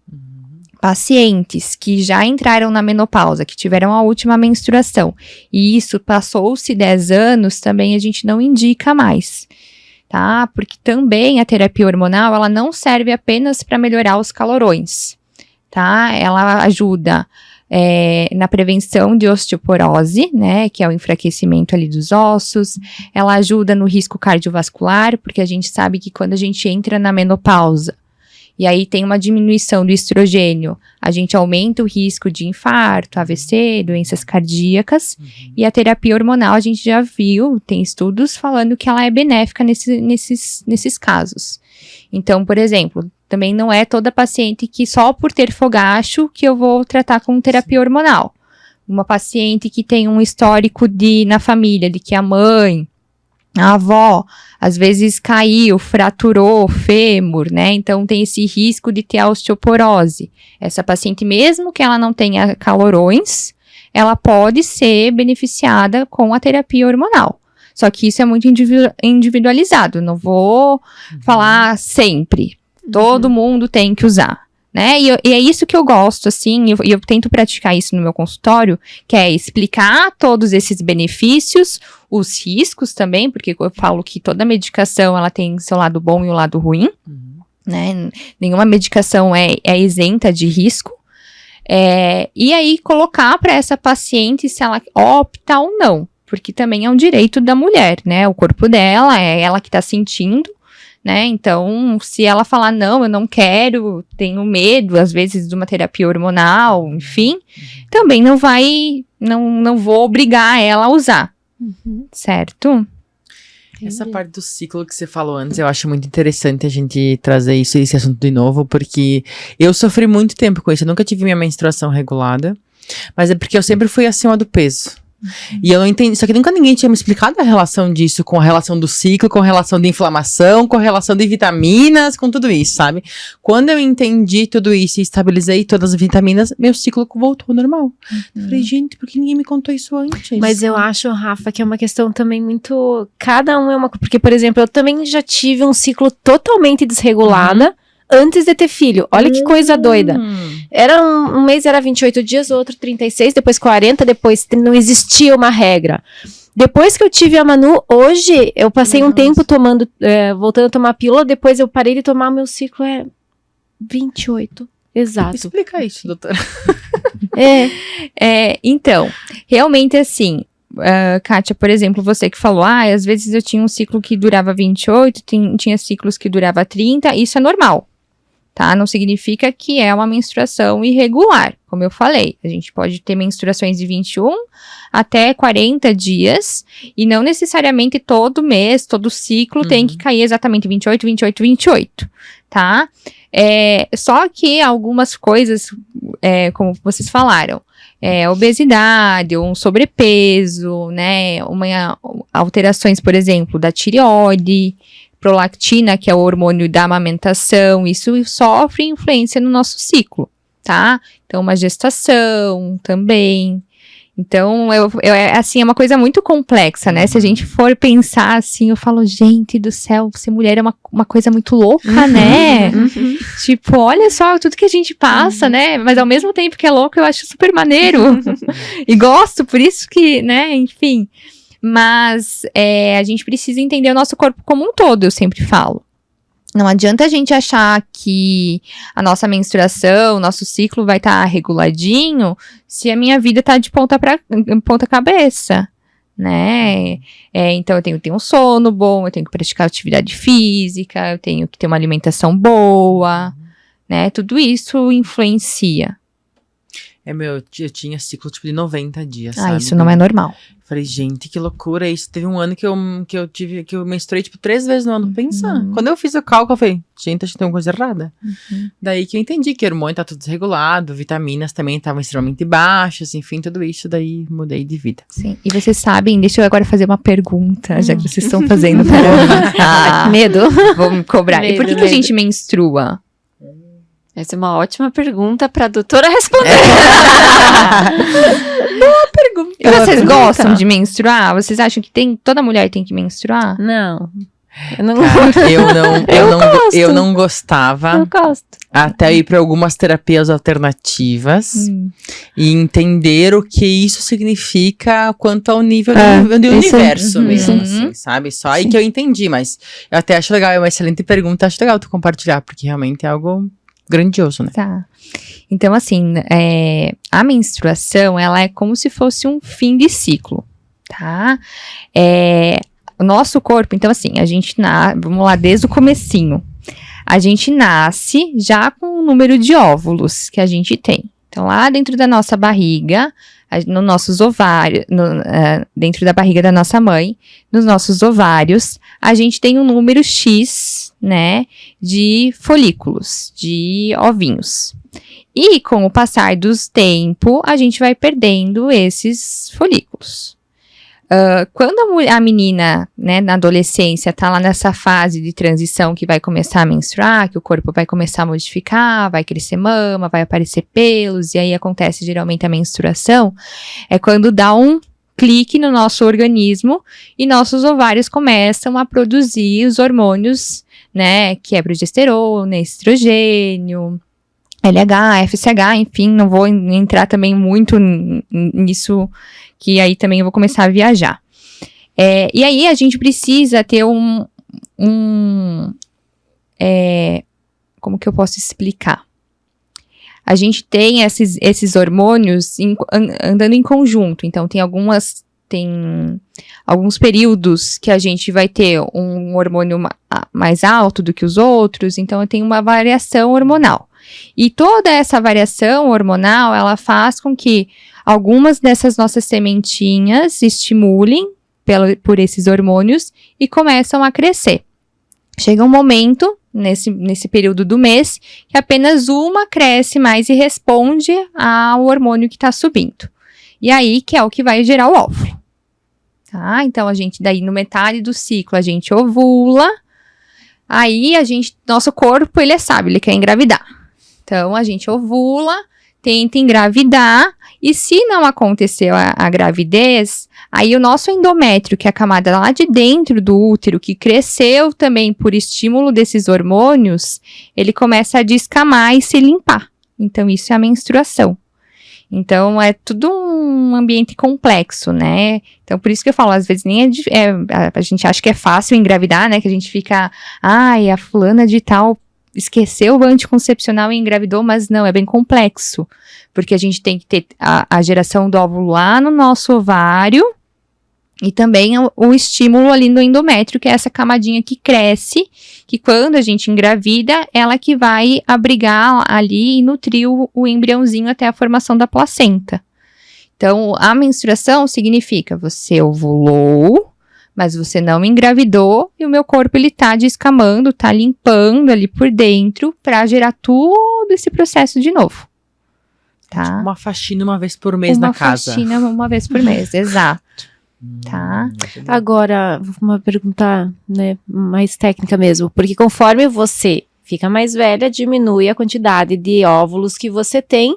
Pacientes que já entraram na menopausa, que tiveram a última menstruação, e isso passou-se 10 anos, também a gente não indica mais, tá? Porque também a terapia hormonal, ela não serve apenas para melhorar os calorões, tá? Ela ajuda na prevenção de osteoporose, né, que é o enfraquecimento ali dos ossos. Ela ajuda no risco cardiovascular, porque a gente sabe que quando a gente entra na menopausa, e aí tem uma diminuição do estrogênio, a gente aumenta o risco de infarto, AVC, doenças cardíacas, e a terapia hormonal a gente já viu, tem estudos falando que ela é benéfica nesses casos. Então, por exemplo, também não é toda paciente que só por ter fogacho que eu vou tratar com terapia hormonal. Uma paciente que tem um histórico na família, de que a mãe, a avó, às vezes caiu, fraturou o fêmur, né? Então tem esse risco de ter osteoporose. Essa paciente, mesmo que ela não tenha calorões, ela pode ser beneficiada com a terapia hormonal. Só que isso é muito individualizado. Não vou falar sempre. Todo mundo tem que usar, né? E é isso que eu gosto, assim, e eu tento praticar isso no meu consultório, que é explicar todos esses benefícios, os riscos também, porque eu falo que toda medicação, ela tem seu lado bom e o lado ruim, né? Nenhuma medicação é isenta de risco. E aí, colocar para essa paciente se ela opta ou não, porque também é um direito da mulher, né? O corpo dela, é ela que tá sentindo, né? Então, se ela falar, não, eu não quero, tenho medo, às vezes, de uma terapia hormonal, enfim, também não vou obrigar ela a usar, certo? Essa parte do ciclo que você falou antes, eu acho muito interessante a gente trazer esse assunto de novo, porque eu sofri muito tempo com isso, eu nunca tive minha menstruação regulada, mas é porque eu sempre fui acima do peso. E eu não entendi, só que nunca ninguém tinha me explicado a relação disso com a relação do ciclo, com a relação de inflamação, com a relação de vitaminas, com tudo isso, sabe? Quando eu entendi tudo isso e estabilizei todas as vitaminas, meu ciclo voltou ao normal. Eu falei, gente, por que ninguém me contou isso antes? Mas eu acho, Rafa, que é uma questão também muito... Cada um é uma... Porque, por exemplo, eu também já tive um ciclo totalmente desregulada antes de ter filho. Olha que coisa doida. Era um mês era 28 dias, outro 36, depois 40, depois não existia uma regra. Depois que eu tive a Manu, hoje eu passei um tempo tomando, voltando a tomar pílula, depois eu parei de tomar, meu ciclo é 28. Exato. Explica isso, doutora. Então, realmente assim, Kátia, por exemplo, você que falou, às vezes eu tinha um ciclo que durava 28, tinha ciclos que durava 30, isso é normal. Tá? Não significa que é uma menstruação irregular, como eu falei. A gente pode ter menstruações de 21 até 40 dias, e não necessariamente todo mês, todo ciclo tem que cair exatamente 28, 28, 28, tá? Só que algumas coisas, como vocês falaram, obesidade, um sobrepeso, né? Alterações, por exemplo, da tireoide, prolactina, que é o hormônio da amamentação, isso sofre influência no nosso ciclo, tá? Então, uma gestação também. Então, assim, é uma coisa muito complexa, né? Se a gente for pensar assim, eu falo, gente do céu, ser mulher é uma coisa muito louca, né? Tipo, olha só tudo que a gente passa, né? Mas ao mesmo tempo que é louco, eu acho super maneiro. E gosto, por isso que, né, enfim... Mas a gente precisa entender o nosso corpo como um todo, eu sempre falo. Não adianta a gente achar que a nossa menstruação, o nosso ciclo vai estar reguladinho se a minha vida tá de ponta cabeça, né? Então eu tenho que ter um sono bom, eu tenho que praticar atividade física, eu tenho que ter uma alimentação boa, né? Tudo isso influencia. Eu tinha ciclo tipo de 90 dias, sabe? Isso não é normal. Falei, gente, que loucura isso. Teve um ano que eu menstruei, tipo, 3 vezes no ano. Pensa. Quando eu fiz o cálculo, eu falei, gente, acho que tem uma coisa errada. Daí que eu entendi que o hormônio tá tudo desregulado, vitaminas também estavam extremamente baixas, enfim, tudo isso. Daí mudei de vida. Sim. E vocês sabem, deixa eu agora fazer uma pergunta, já que vocês estão fazendo para Medo. Vamos cobrar. E por que a gente menstrua? Essa é uma ótima pergunta pra doutora responder. E vocês gostam de menstruar? Vocês acham que toda mulher tem que menstruar? Não. Eu não Cara, eu não gostava. Eu gosto. Até ir para algumas terapias alternativas e entender o que isso significa quanto ao nível do universo mesmo, assim, sabe? Só aí que eu entendi, mas eu até acho legal, é uma excelente pergunta, acho legal tu compartilhar, porque realmente é algo grandioso, né? Tá. Então, assim, a menstruação, ela é como se fosse um fim de ciclo, tá? O nosso corpo, então, assim, a gente vamos lá, desde o comecinho. A gente nasce já com o número de óvulos que a gente tem. Então, lá dentro da nossa barriga, nos nossos ovários, dentro da barriga da nossa mãe, nos nossos ovários, a gente tem um número X, né, de folículos, de ovinhos. E com o passar do tempo, a gente vai perdendo esses folículos. Quando a menina, né, na adolescência, tá lá nessa fase de transição que vai começar a menstruar, que o corpo vai começar a modificar, vai crescer mama, vai aparecer pelos, e aí acontece geralmente a menstruação, é quando dá um clique no nosso organismo e nossos ovários começam a produzir os hormônios, né, que é progesterona, estrogênio, LH, FSH, enfim, não vou entrar também muito nisso, que aí também eu vou começar a viajar. E aí a gente precisa ter como que eu posso explicar? A gente tem esses hormônios andando em conjunto, então tem alguns períodos que a gente vai ter um hormônio mais alto do que os outros, então tem uma variação hormonal. E toda essa variação hormonal, ela faz com que algumas dessas nossas sementinhas estimulem por esses hormônios e começam a crescer. Chega um momento, nesse período do mês, que apenas uma cresce mais e responde ao hormônio que está subindo. E aí, que é o que vai gerar o óvulo. Tá? Então, a gente, daí, no metade do ciclo, a gente ovula. Aí, nosso corpo, ele é sábio, ele quer engravidar. Então, a gente ovula, tenta engravidar, e se não aconteceu a gravidez, aí o nosso endométrio, que é a camada lá de dentro do útero, que cresceu também por estímulo desses hormônios, ele começa a descamar e se limpar. Então, isso é a menstruação. Então, é tudo um ambiente complexo, né? Então, por isso que eu falo, às vezes nem a gente acha que é fácil engravidar, né? Que a gente fica, a fulana de tal esqueceu o anticoncepcional e engravidou, mas não, é bem complexo, porque a gente tem que ter a geração do óvulo lá no nosso ovário e também o estímulo ali no endométrio, que é essa camadinha que cresce, que quando a gente engravida, ela que vai abrigar ali e nutrir o embriãozinho até a formação da placenta. Então, a menstruação significa você ovulou, mas você não engravidou e o meu corpo, ele tá descamando, tá limpando ali por dentro pra gerar todo esse processo de novo. Tá? Tipo uma faxina uma vez por mês na casa. Uma faxina uma vez por mês, exato. Tá? Agora, vou perguntar, né, mais técnica mesmo, porque conforme você fica mais velha, diminui a quantidade de óvulos que você tem,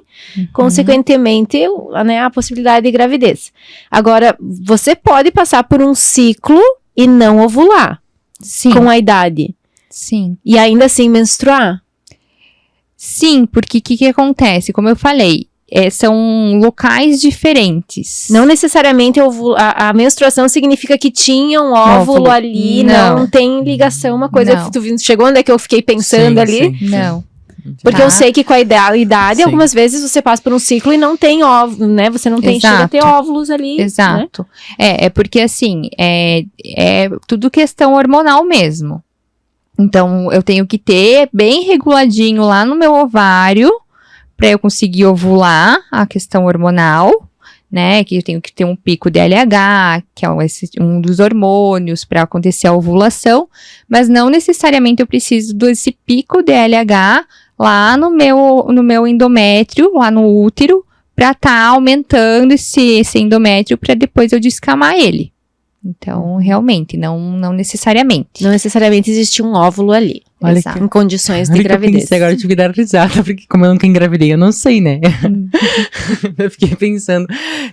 consequentemente, né, a possibilidade de gravidez. Agora, você pode passar por um ciclo e não ovular. Sim. Com a idade. Sim. E ainda assim menstruar? Sim, porque o que acontece? Como eu falei, são locais diferentes. Não necessariamente a menstruação significa que tinha um óvulo ali, não tem ligação, uma coisa. Não. Tu chegou onde é que eu fiquei pensando ali? Sim. Não. Porque eu sei que com a idade, Sim. algumas vezes você passa por um ciclo e não tem óvulo, né? Você não tem, chega a ter óvulos ali. Né? Exato. É porque assim, é tudo questão hormonal mesmo. Então, eu tenho que ter bem reguladinho lá no meu ovário para eu conseguir ovular a questão hormonal, né? Que eu tenho que ter um pico de LH, que é um dos hormônios para acontecer a ovulação, mas não necessariamente eu preciso desse pico de LH lá no meu endométrio, lá no útero, para estar aumentando esse endométrio para depois eu descamar ele. Então, realmente, não necessariamente. Não necessariamente existe um óvulo ali. Olha Exato. Em condições de Olha que eu gravidez. pensei, agora eu tive que dar risada, porque como eu nunca engravidei, eu não sei, né? Eu fiquei pensando,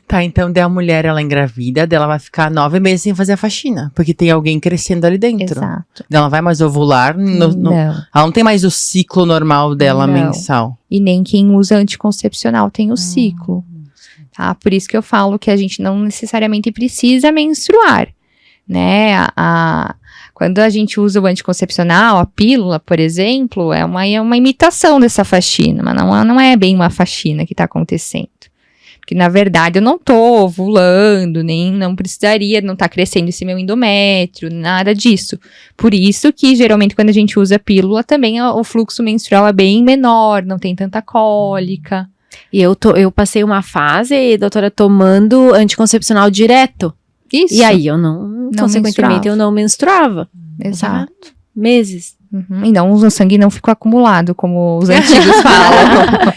tá, então daí a mulher, ela engravida, daí ela vai ficar 9 meses sem fazer a faxina, porque tem alguém crescendo ali dentro. Exato. Daí ela não vai mais ovular, Não. ela não tem mais o ciclo normal dela Não. mensal. E nem quem usa anticoncepcional tem o ciclo. Tá? Por isso que eu falo que a gente não necessariamente precisa menstruar, né? Quando a gente usa o anticoncepcional, a pílula, por exemplo, é uma imitação dessa faxina, mas não é bem uma faxina que está acontecendo. Porque, na verdade, eu não tô ovulando, nem não precisaria, não tá crescendo esse meu endométrio, nada disso. Por isso que, geralmente, quando a gente usa pílula, também o fluxo menstrual é bem menor, não tem tanta cólica. E eu passei uma fase, doutora, tomando anticoncepcional direto. Isso. E aí eu não consequentemente, menstruava. eu não menstruava. Exato. Meses. Uhum. E não, o sangue não ficou acumulado, como os antigos falam.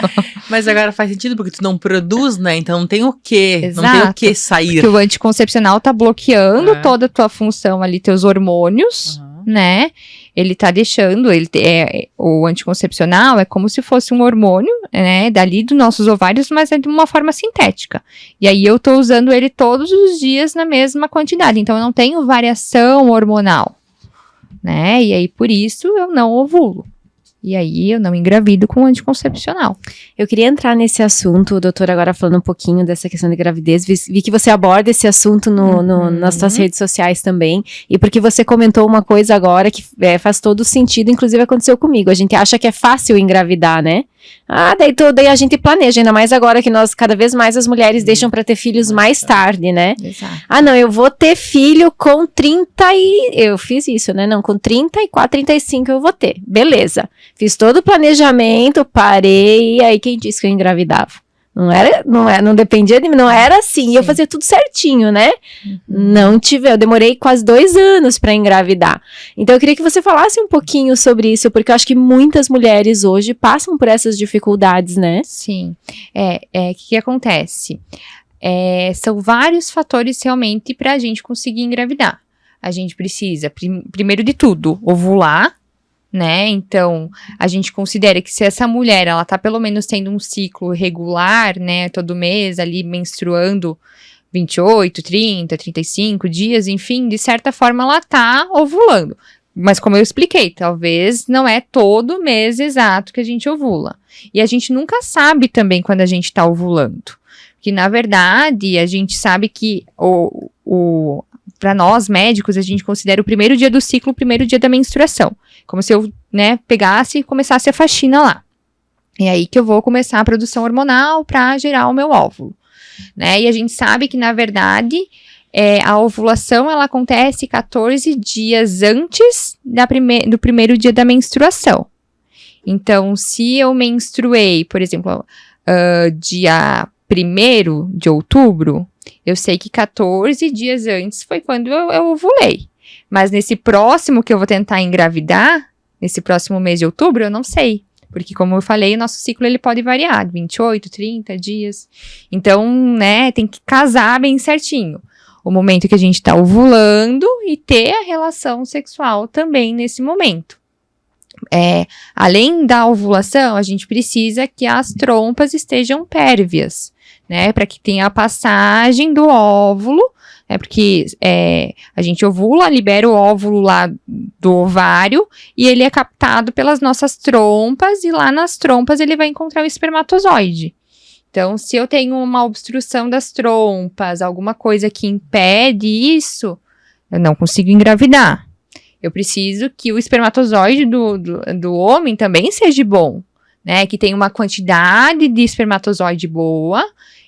Mas agora faz sentido, porque tu não produz, né? Então não tem o quê, não tem o Exato. que sair. Porque o anticoncepcional tá bloqueando É. toda a tua função ali, teus hormônios, né? Ele tá deixando, o anticoncepcional é como se fosse um hormônio, né? Dali dos nossos ovários, mas é de uma forma sintética. E aí eu tô usando ele todos os dias na mesma quantidade. Então eu não tenho variação hormonal, né? E aí por isso eu não ovulo. E aí eu não engravido com anticoncepcional. Eu queria entrar nesse assunto, doutora, agora falando um pouquinho dessa questão de gravidez. Vi que você aborda esse assunto nas suas redes sociais também. E porque você comentou uma coisa agora que faz todo sentido, inclusive aconteceu comigo. A gente acha que é fácil engravidar, né? Daí a gente planeja, ainda mais agora que cada vez mais as mulheres deixam para ter filhos mais tarde, né? Exato. Não, eu vou ter filho com 30 eu fiz isso, né? Não, com 34, 35 eu vou ter. Beleza. Fiz todo o planejamento, parei, e aí quem disse que eu engravidava? Não dependia de mim, não era assim. Eu fazia tudo certinho, né? Eu demorei quase 2 anos para engravidar. Então eu queria que você falasse um pouquinho sobre isso, porque eu acho que muitas mulheres hoje passam por essas dificuldades, né? Sim. O que acontece? São vários fatores realmente para a gente conseguir engravidar. A gente precisa, primeiro de tudo, ovular, né? Então, a gente considera que se essa mulher, ela tá pelo menos tendo um ciclo regular, né? Todo mês ali menstruando 28, 30, 35 dias, enfim, de certa forma ela tá ovulando. Mas como eu expliquei, talvez não é todo mês exato que a gente ovula. E a gente nunca sabe também quando a gente tá ovulando. Porque, na verdade, a gente sabe que para nós médicos, a gente considera o primeiro dia do ciclo o primeiro dia da menstruação. Como se eu, pegasse e começasse a faxina lá. E aí que eu vou começar a produção hormonal para gerar o meu óvulo, né? E a gente sabe que, na verdade, a ovulação, ela acontece 14 dias antes do primeiro dia da menstruação. Então, se eu menstruei, por exemplo, dia 1º de outubro, eu sei que 14 dias antes foi quando eu ovulei. Mas nesse próximo que eu vou tentar engravidar, nesse próximo mês de outubro, eu não sei. Porque, como eu falei, o nosso ciclo ele pode variar, 28, 30 dias. Então, tem que casar bem certinho. O momento que a gente tá ovulando e ter a relação sexual também nesse momento. Além da ovulação, a gente precisa que as trompas estejam pérvias, né? Para que tenha a passagem do óvulo, porque a gente ovula, libera o óvulo lá do ovário e ele é captado pelas nossas trompas e lá nas trompas ele vai encontrar o espermatozoide. Então, se eu tenho uma obstrução das trompas, alguma coisa que impede isso, eu não consigo engravidar. Eu preciso que o espermatozoide do homem também seja bom, né? Que tem uma quantidade de espermatozoide boa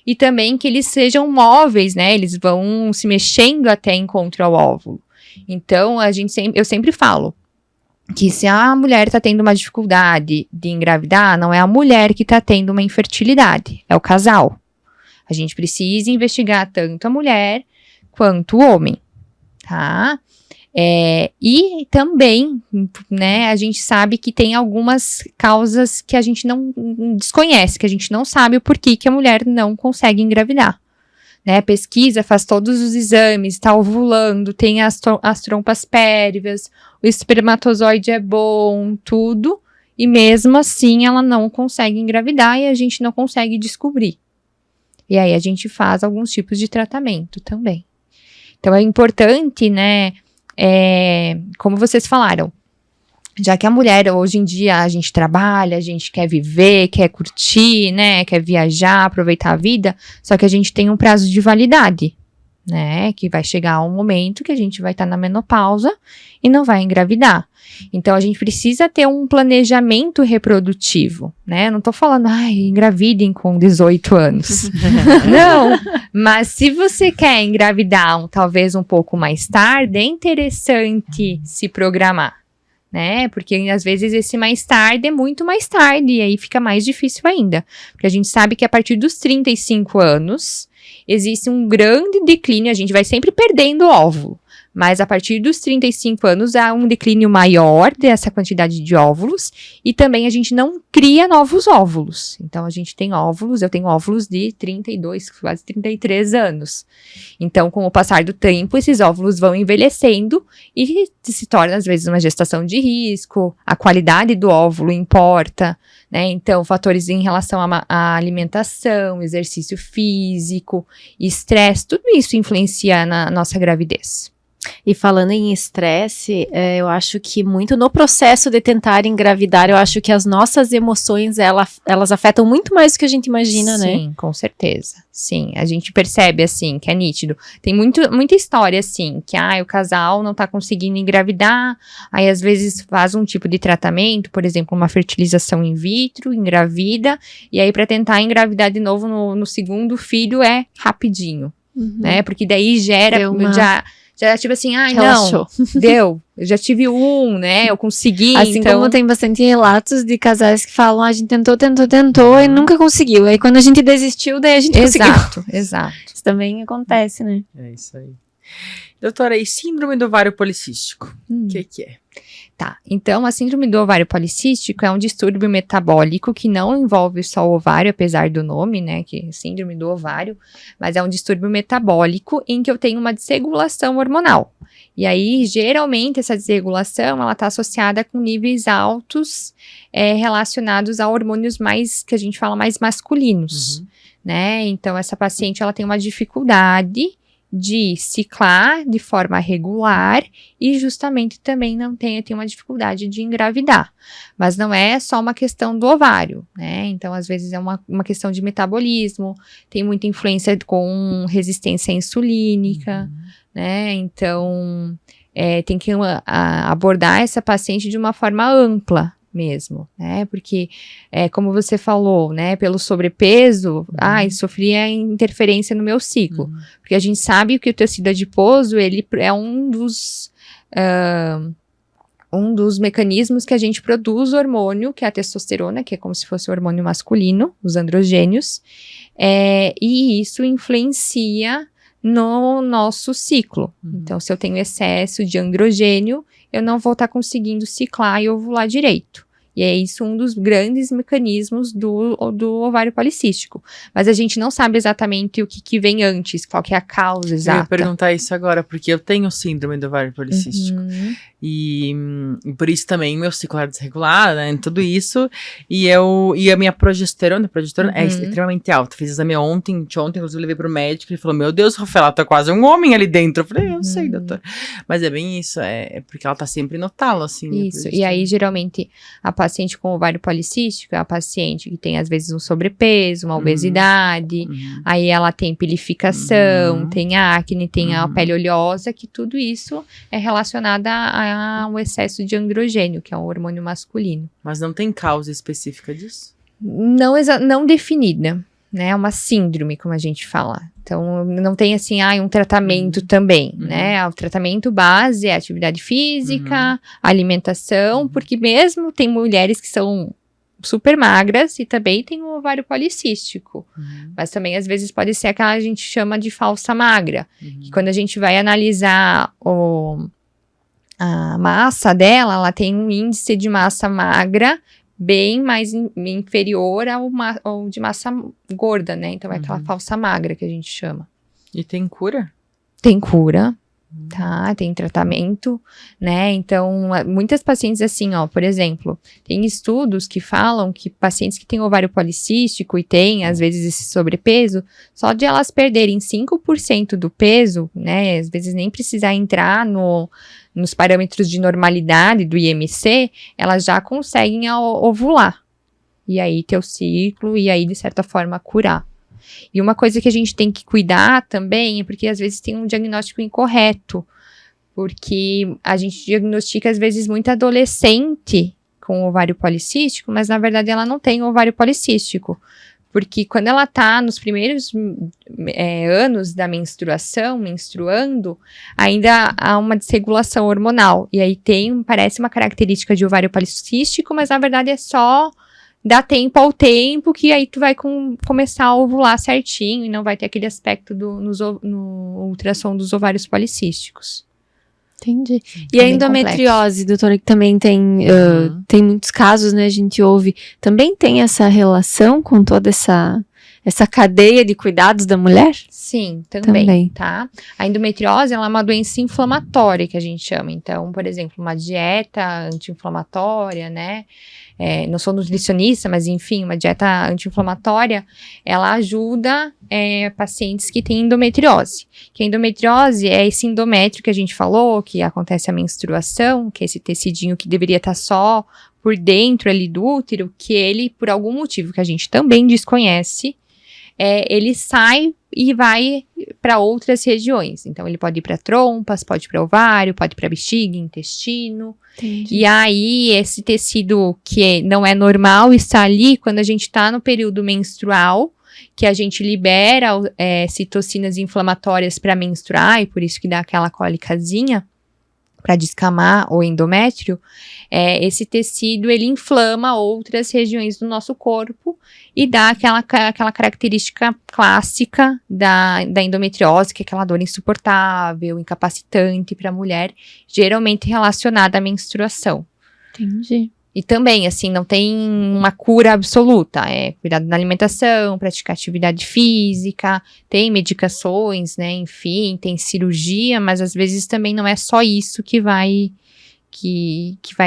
e também que eles sejam móveis, né? Eles vão se mexendo até encontrar o óvulo. Então, eu sempre falo que se a mulher está tendo uma dificuldade de engravidar, não é a mulher que está tendo uma infertilidade, é o casal. A gente precisa investigar tanto a mulher quanto o homem, tá? E também, né, a gente sabe que tem algumas causas que a gente não desconhece, que a gente não sabe o porquê que a mulher não consegue engravidar. Né, pesquisa, faz todos os exames, está ovulando, tem as trompas pérvias, o espermatozoide é bom, tudo, e mesmo assim ela não consegue engravidar e a gente não consegue descobrir. E aí a gente faz alguns tipos de tratamento também. Então é importante, né, como vocês falaram, já que a mulher, hoje em dia, a gente trabalha, a gente quer viver, quer curtir, né, quer viajar, aproveitar a vida, só que a gente tem um prazo de validade, né, que vai chegar um momento que a gente vai estar na menopausa e não vai engravidar. Então, a gente precisa ter um planejamento reprodutivo, né, não tô falando, engravidem com 18 anos. Não, mas se você quer engravidar talvez um pouco mais tarde, é interessante se programar. Né, porque às vezes esse mais tarde é muito mais tarde, e aí fica mais difícil ainda, porque a gente sabe que a partir dos 35 anos, existe um grande declínio, a gente vai sempre perdendo óvulo, mas a partir dos 35 anos há um declínio maior dessa quantidade de óvulos, e também a gente não cria novos óvulos, então a gente tem óvulos, eu tenho óvulos de 32, quase 33 anos, então com o passar do tempo, esses óvulos vão envelhecendo, e se torna às vezes uma gestação de risco, a qualidade do óvulo importa, né, então fatores em relação à alimentação, exercício físico, estresse, tudo isso influencia na nossa gravidez. E falando em estresse, eu acho que muito no processo de tentar engravidar, eu acho que as nossas emoções, elas afetam muito mais do que a gente imagina, né? Sim, com certeza. Sim, a gente percebe, assim, que é nítido. Tem muita história, assim, que o casal não tá conseguindo engravidar, aí às vezes faz um tipo de tratamento, por exemplo, uma fertilização in vitro, engravida, e aí para tentar engravidar de novo no segundo filho é rapidinho, né? Porque daí gera... Já tipo assim, Relaxou. não, deu, eu já tive né, eu consegui, Assim então... como tem bastante relatos de casais que falam, a gente tentou e nunca conseguiu. Aí quando a gente desistiu, daí a gente conseguiu. Exato. Isso também acontece, né? É isso aí. Doutora, e síndrome do ovário policístico? O que é? Tá, então a síndrome do ovário policístico é um distúrbio metabólico que não envolve só o ovário, apesar do nome, né, que é síndrome do ovário, mas é um distúrbio metabólico em que eu tenho uma desregulação hormonal. E aí, geralmente, essa desregulação, ela tá associada com níveis altos relacionados a hormônios que a gente fala mais masculinos, né? Então, essa paciente, ela tem uma dificuldade de ciclar de forma regular e justamente também tem uma dificuldade de engravidar. Mas não é só uma questão do ovário, né? Então, às vezes é uma questão de metabolismo, tem muita influência com resistência insulínica, né? Então, tem que abordar essa paciente de uma forma ampla mesmo, né, porque como você falou, né, pelo sobrepeso, sofria interferência no meu ciclo, porque a gente sabe que o tecido adiposo, ele é um dos mecanismos que a gente produz o hormônio, que é a testosterona, que é como se fosse o hormônio masculino, os androgênios, e isso influencia no nosso ciclo. Então, se eu tenho excesso de androgênio, eu não vou estar conseguindo ciclar e ovular direito. E é isso um dos grandes mecanismos do ovário policístico. Mas a gente não sabe exatamente o que vem antes, qual que é a causa exata. Eu ia perguntar isso agora, porque eu tenho síndrome do ovário policístico. E por isso também meu ciclo é desregulado, né, tudo isso. E a minha progesterona é extremamente alta. Fiz exame ontem, inclusive levei pro médico, ele falou, meu Deus, Rafaela, tá quase um homem ali dentro. Eu falei, eu sei, doutor. Mas é bem isso, é porque ela tá sempre no talo, assim. Isso, e aí geralmente a paciente paciente com ovário policístico é a paciente que tem, às vezes, um sobrepeso, uma obesidade, aí ela tem pilificação, tem acne, tem a pele oleosa, que tudo isso é relacionado ao excesso de androgênio, que é um hormônio masculino. Mas não tem causa específica disso? Não definida, né? É uma síndrome, como a gente fala. Então, não tem assim, um tratamento também, né? O tratamento base é atividade física, alimentação, porque mesmo tem mulheres que são super magras e também tem o ovário policístico. Mas também, às vezes, pode ser aquela que a gente chama de falsa magra, que quando a gente vai analisar a massa dela, ela tem um índice de massa magra bem mais inferior ao de massa gorda, né? Então, é aquela falsa magra que a gente chama. E tem cura? Tem cura, tá? Tem tratamento, né? Então, muitas pacientes assim, por exemplo, tem estudos que falam que pacientes que têm ovário policístico e têm, às vezes, esse sobrepeso, só de elas perderem 5% do peso, né? Às vezes nem precisar entrar nos parâmetros de normalidade do IMC, elas já conseguem ovular. E aí ter o ciclo, e aí, de certa forma, curar. E uma coisa que a gente tem que cuidar também é porque, às vezes, tem um diagnóstico incorreto. Porque a gente diagnostica, às vezes, muita adolescente com ovário policístico, mas, na verdade, ela não tem ovário policístico. Porque quando ela tá nos primeiros anos da menstruação, menstruando, ainda há uma desregulação hormonal. E aí parece uma característica de ovário policístico, mas na verdade é só dar tempo ao tempo, que aí tu vai começar a ovular certinho e não vai ter aquele aspecto no ultrassom dos ovários policísticos. Entendi. E a endometriose, doutora, que também tem muitos casos, né, a gente ouve, também tem essa relação com toda essa cadeia de cuidados da mulher? Sim, também, tá? A endometriose, ela é uma doença inflamatória, que a gente chama. Então, por exemplo, uma dieta anti-inflamatória, né? Não sou nutricionista, mas enfim, uma dieta anti-inflamatória, ela ajuda pacientes que têm endometriose. Que a endometriose é esse endométrio que a gente falou, que acontece a menstruação, que é esse tecidinho que deveria estar só por dentro ali do útero, que ele, por algum motivo que a gente também desconhece, ele sai e vai para outras regiões. Então, ele pode ir para trompas, pode ir para ovário, pode ir para bexiga, intestino. Entendi. E aí, esse tecido que não é normal está ali quando a gente está no período menstrual, que a gente libera citocinas inflamatórias para menstruar, e por isso que dá aquela cólicazinha para descamar o endométrio. Esse tecido, ele inflama outras regiões do nosso corpo e dá aquela característica clássica da endometriose, que é aquela dor insuportável, incapacitante para a mulher, geralmente relacionada à menstruação. Entendi. E também, assim, não tem uma cura absoluta. Cuidado na alimentação, praticar atividade física, tem medicações, né? Enfim, tem cirurgia, mas às vezes também não é só isso que vai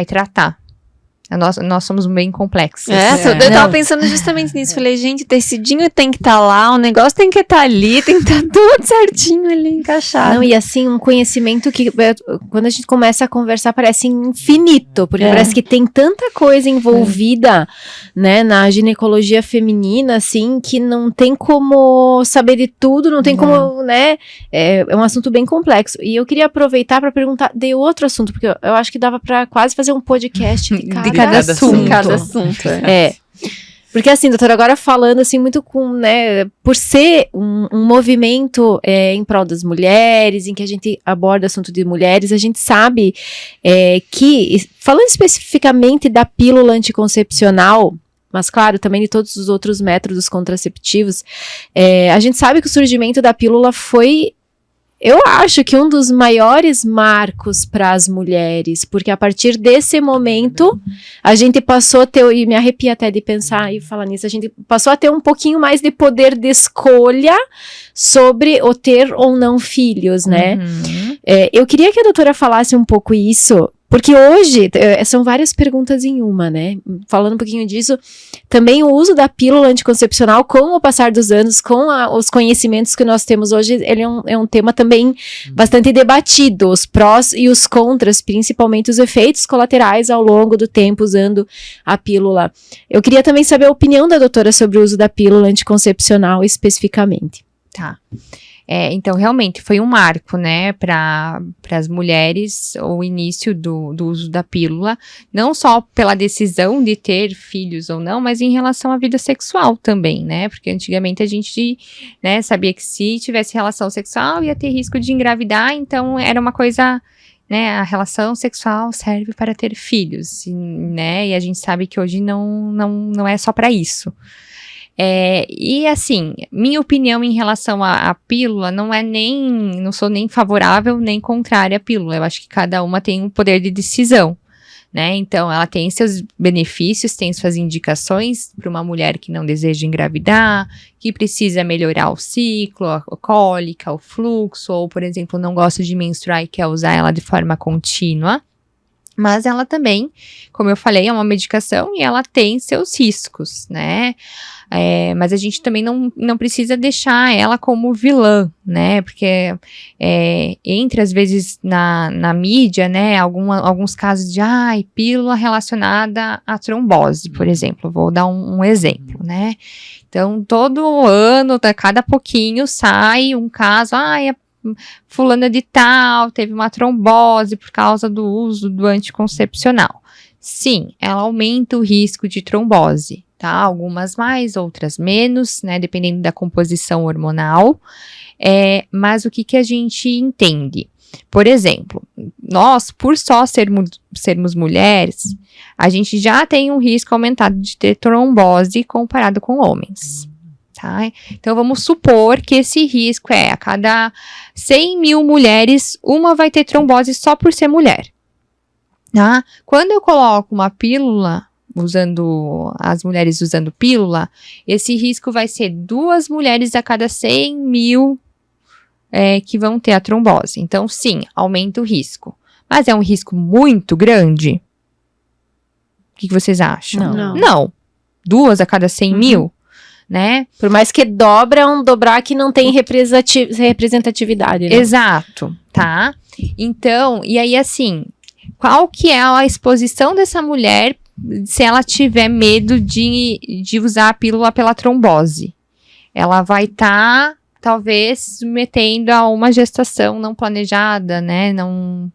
tratar. Nós somos bem complexos. Eu tava pensando justamente nisso. Falei, gente, o tecidinho tem que estar lá, o negócio tem que estar ali, tem que estar tudo certinho ali, encaixado. Não, e assim, um conhecimento que quando a gente começa a conversar parece infinito, porque parece que tem tanta coisa envolvida, né, na ginecologia feminina, assim, que não tem como saber de tudo, não tem como, né, é um assunto bem complexo. E eu queria aproveitar para perguntar de outro assunto, porque eu acho que dava para quase fazer um podcast de cada assunto. Porque assim, doutora, agora falando assim muito com, né, por ser um movimento em prol das mulheres, em que a gente aborda assunto de mulheres, a gente sabe que, falando especificamente da pílula anticoncepcional, mas claro, também de todos os outros métodos contraceptivos, a gente sabe que o surgimento da pílula foi, eu acho que um dos maiores marcos para as mulheres, porque a partir desse momento a gente passou a ter, e me arrepia até de pensar e falar nisso, a gente passou a ter um pouquinho mais de poder de escolha sobre o ter ou não filhos, né? Eu queria que a doutora falasse um pouco isso, Porque hoje, são várias perguntas em uma, né? Falando um pouquinho disso, também o uso da pílula anticoncepcional, com o passar dos anos, com os conhecimentos que nós temos hoje, ele é um tema também bastante debatido, os prós e os contras, principalmente os efeitos colaterais ao longo do tempo usando a pílula. Eu queria também saber a opinião da doutora sobre o uso da pílula anticoncepcional especificamente. Tá. Então, realmente, foi um marco, né, para as mulheres, o início do uso da pílula, não só pela decisão de ter filhos ou não, mas em relação à vida sexual também, né, porque antigamente a gente, né, sabia que se tivesse relação sexual ia ter risco de engravidar, então era uma coisa, né, a relação sexual serve para ter filhos, né, e a gente sabe que hoje não é só para isso. E assim, minha opinião em relação à pílula não sou nem favorável nem contrária à pílula. Eu acho que cada uma tem um poder de decisão, né? Então, ela tem seus benefícios, tem suas indicações para uma mulher que não deseja engravidar, que precisa melhorar o ciclo, a cólica, o fluxo, ou, por exemplo, não gosta de menstruar e quer usar ela de forma contínua. Mas ela também, como eu falei, é uma medicação e ela tem seus riscos, né? Mas a gente também não precisa deixar ela como vilã, né? Porque entre, às vezes, na mídia, né? Alguns casos de, pílula relacionada à trombose, por exemplo. Vou dar um exemplo, né? Então, todo ano, a cada pouquinho, sai um caso, fulana de tal teve uma trombose por causa do uso do anticoncepcional. Sim, ela aumenta o risco de trombose, tá? Algumas mais, outras menos, né? Dependendo da composição hormonal. Mas o que a gente entende? Por exemplo, nós, por só sermos mulheres, a gente já tem um risco aumentado de ter trombose comparado com homens. Tá? Então, vamos supor que esse risco a cada 100 mil mulheres, uma vai ter trombose só por ser mulher. Tá? Quando eu coloco uma pílula, as mulheres usando pílula, esse risco vai ser 2 mulheres a cada 100 mil que vão ter a trombose. Então, sim, aumenta o risco. Mas é um risco muito grande? O que vocês acham? Não. 2 a cada 100 mil? Né? Por mais que dobrar que não tem representatividade, né? Exato, tá? Então, e aí assim, qual que é a exposição dessa mulher se ela tiver medo de usar a pílula pela trombose? Ela vai estar, talvez, submetendo a uma gestação não planejada, né?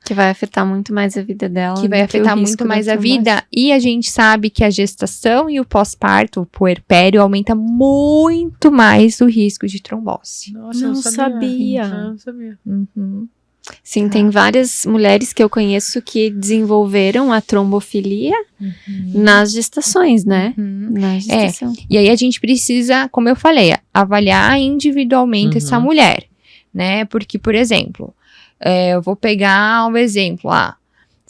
Que vai afetar muito mais a vida dela. Que vai afetar muito mais a vida. E a gente sabe que a gestação e o pós-parto, o puerpério, aumenta muito mais o risco de trombose. Nossa, não sabia. Não sabia. Uhum. Sim, tem várias mulheres que eu conheço que desenvolveram a trombofilia nas gestações, né? Na gestação. E aí a gente precisa, como eu falei, avaliar individualmente essa mulher, né? Porque, por exemplo, eu vou pegar um exemplo,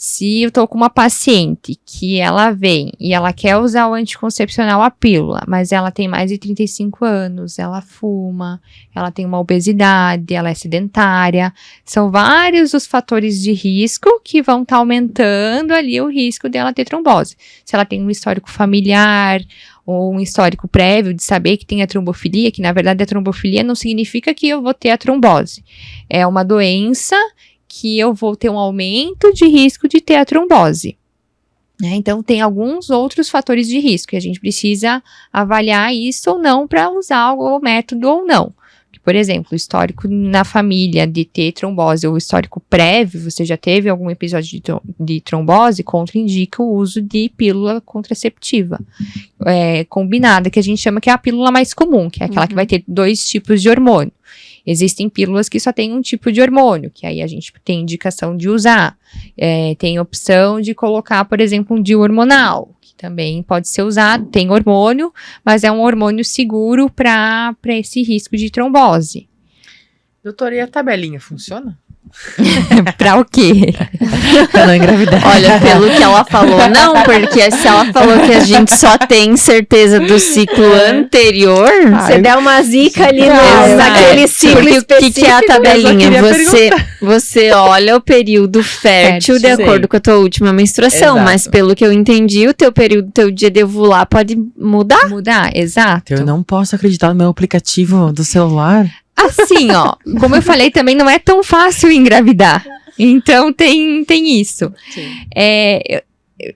se eu tô com uma paciente que ela vem e ela quer usar o anticoncepcional, a pílula, mas ela tem mais de 35 anos, ela fuma, ela tem uma obesidade, ela é sedentária, são vários os fatores de risco que vão estar aumentando ali o risco dela ter trombose. Se ela tem um histórico familiar ou um histórico prévio de saber que tem a trombofilia, que na verdade a trombofilia não significa que eu vou ter a trombose, é uma doença que eu vou ter um aumento de risco de ter a trombose. Então, tem alguns outros fatores de risco, e a gente precisa avaliar isso ou não para usar o método ou não. Por exemplo, o histórico na família de ter trombose ou histórico prévio, você já teve algum episódio de trombose, contraindica o uso de pílula contraceptiva combinada, que a gente chama que é a pílula mais comum, que é aquela que vai ter 2 tipos de hormônio. Existem pílulas que só tem um tipo de hormônio, que aí a gente tem indicação de usar. Tem opção de colocar, por exemplo, um DIU hormonal, que também pode ser usado, tem hormônio, mas é um hormônio seguro para esse risco de trombose. Doutora, e a tabelinha funciona? Pra o quê? Pra não engravidar. Olha, pelo que ela falou, não, porque se ela falou que a gente só tem certeza do ciclo anterior, Você der uma zica ali Exato. naquele ciclo porque o que é a tabelinha? Eu só queria Você olha o período fértil de Fértil. acordo com a tua última menstruação, Exato. mas pelo que eu entendi, o teu período, teu dia de ovular pode mudar. Mudar, exato. Eu não posso acreditar no meu aplicativo do celular. Assim, ó, como eu falei, também não é tão fácil engravidar. Então tem isso.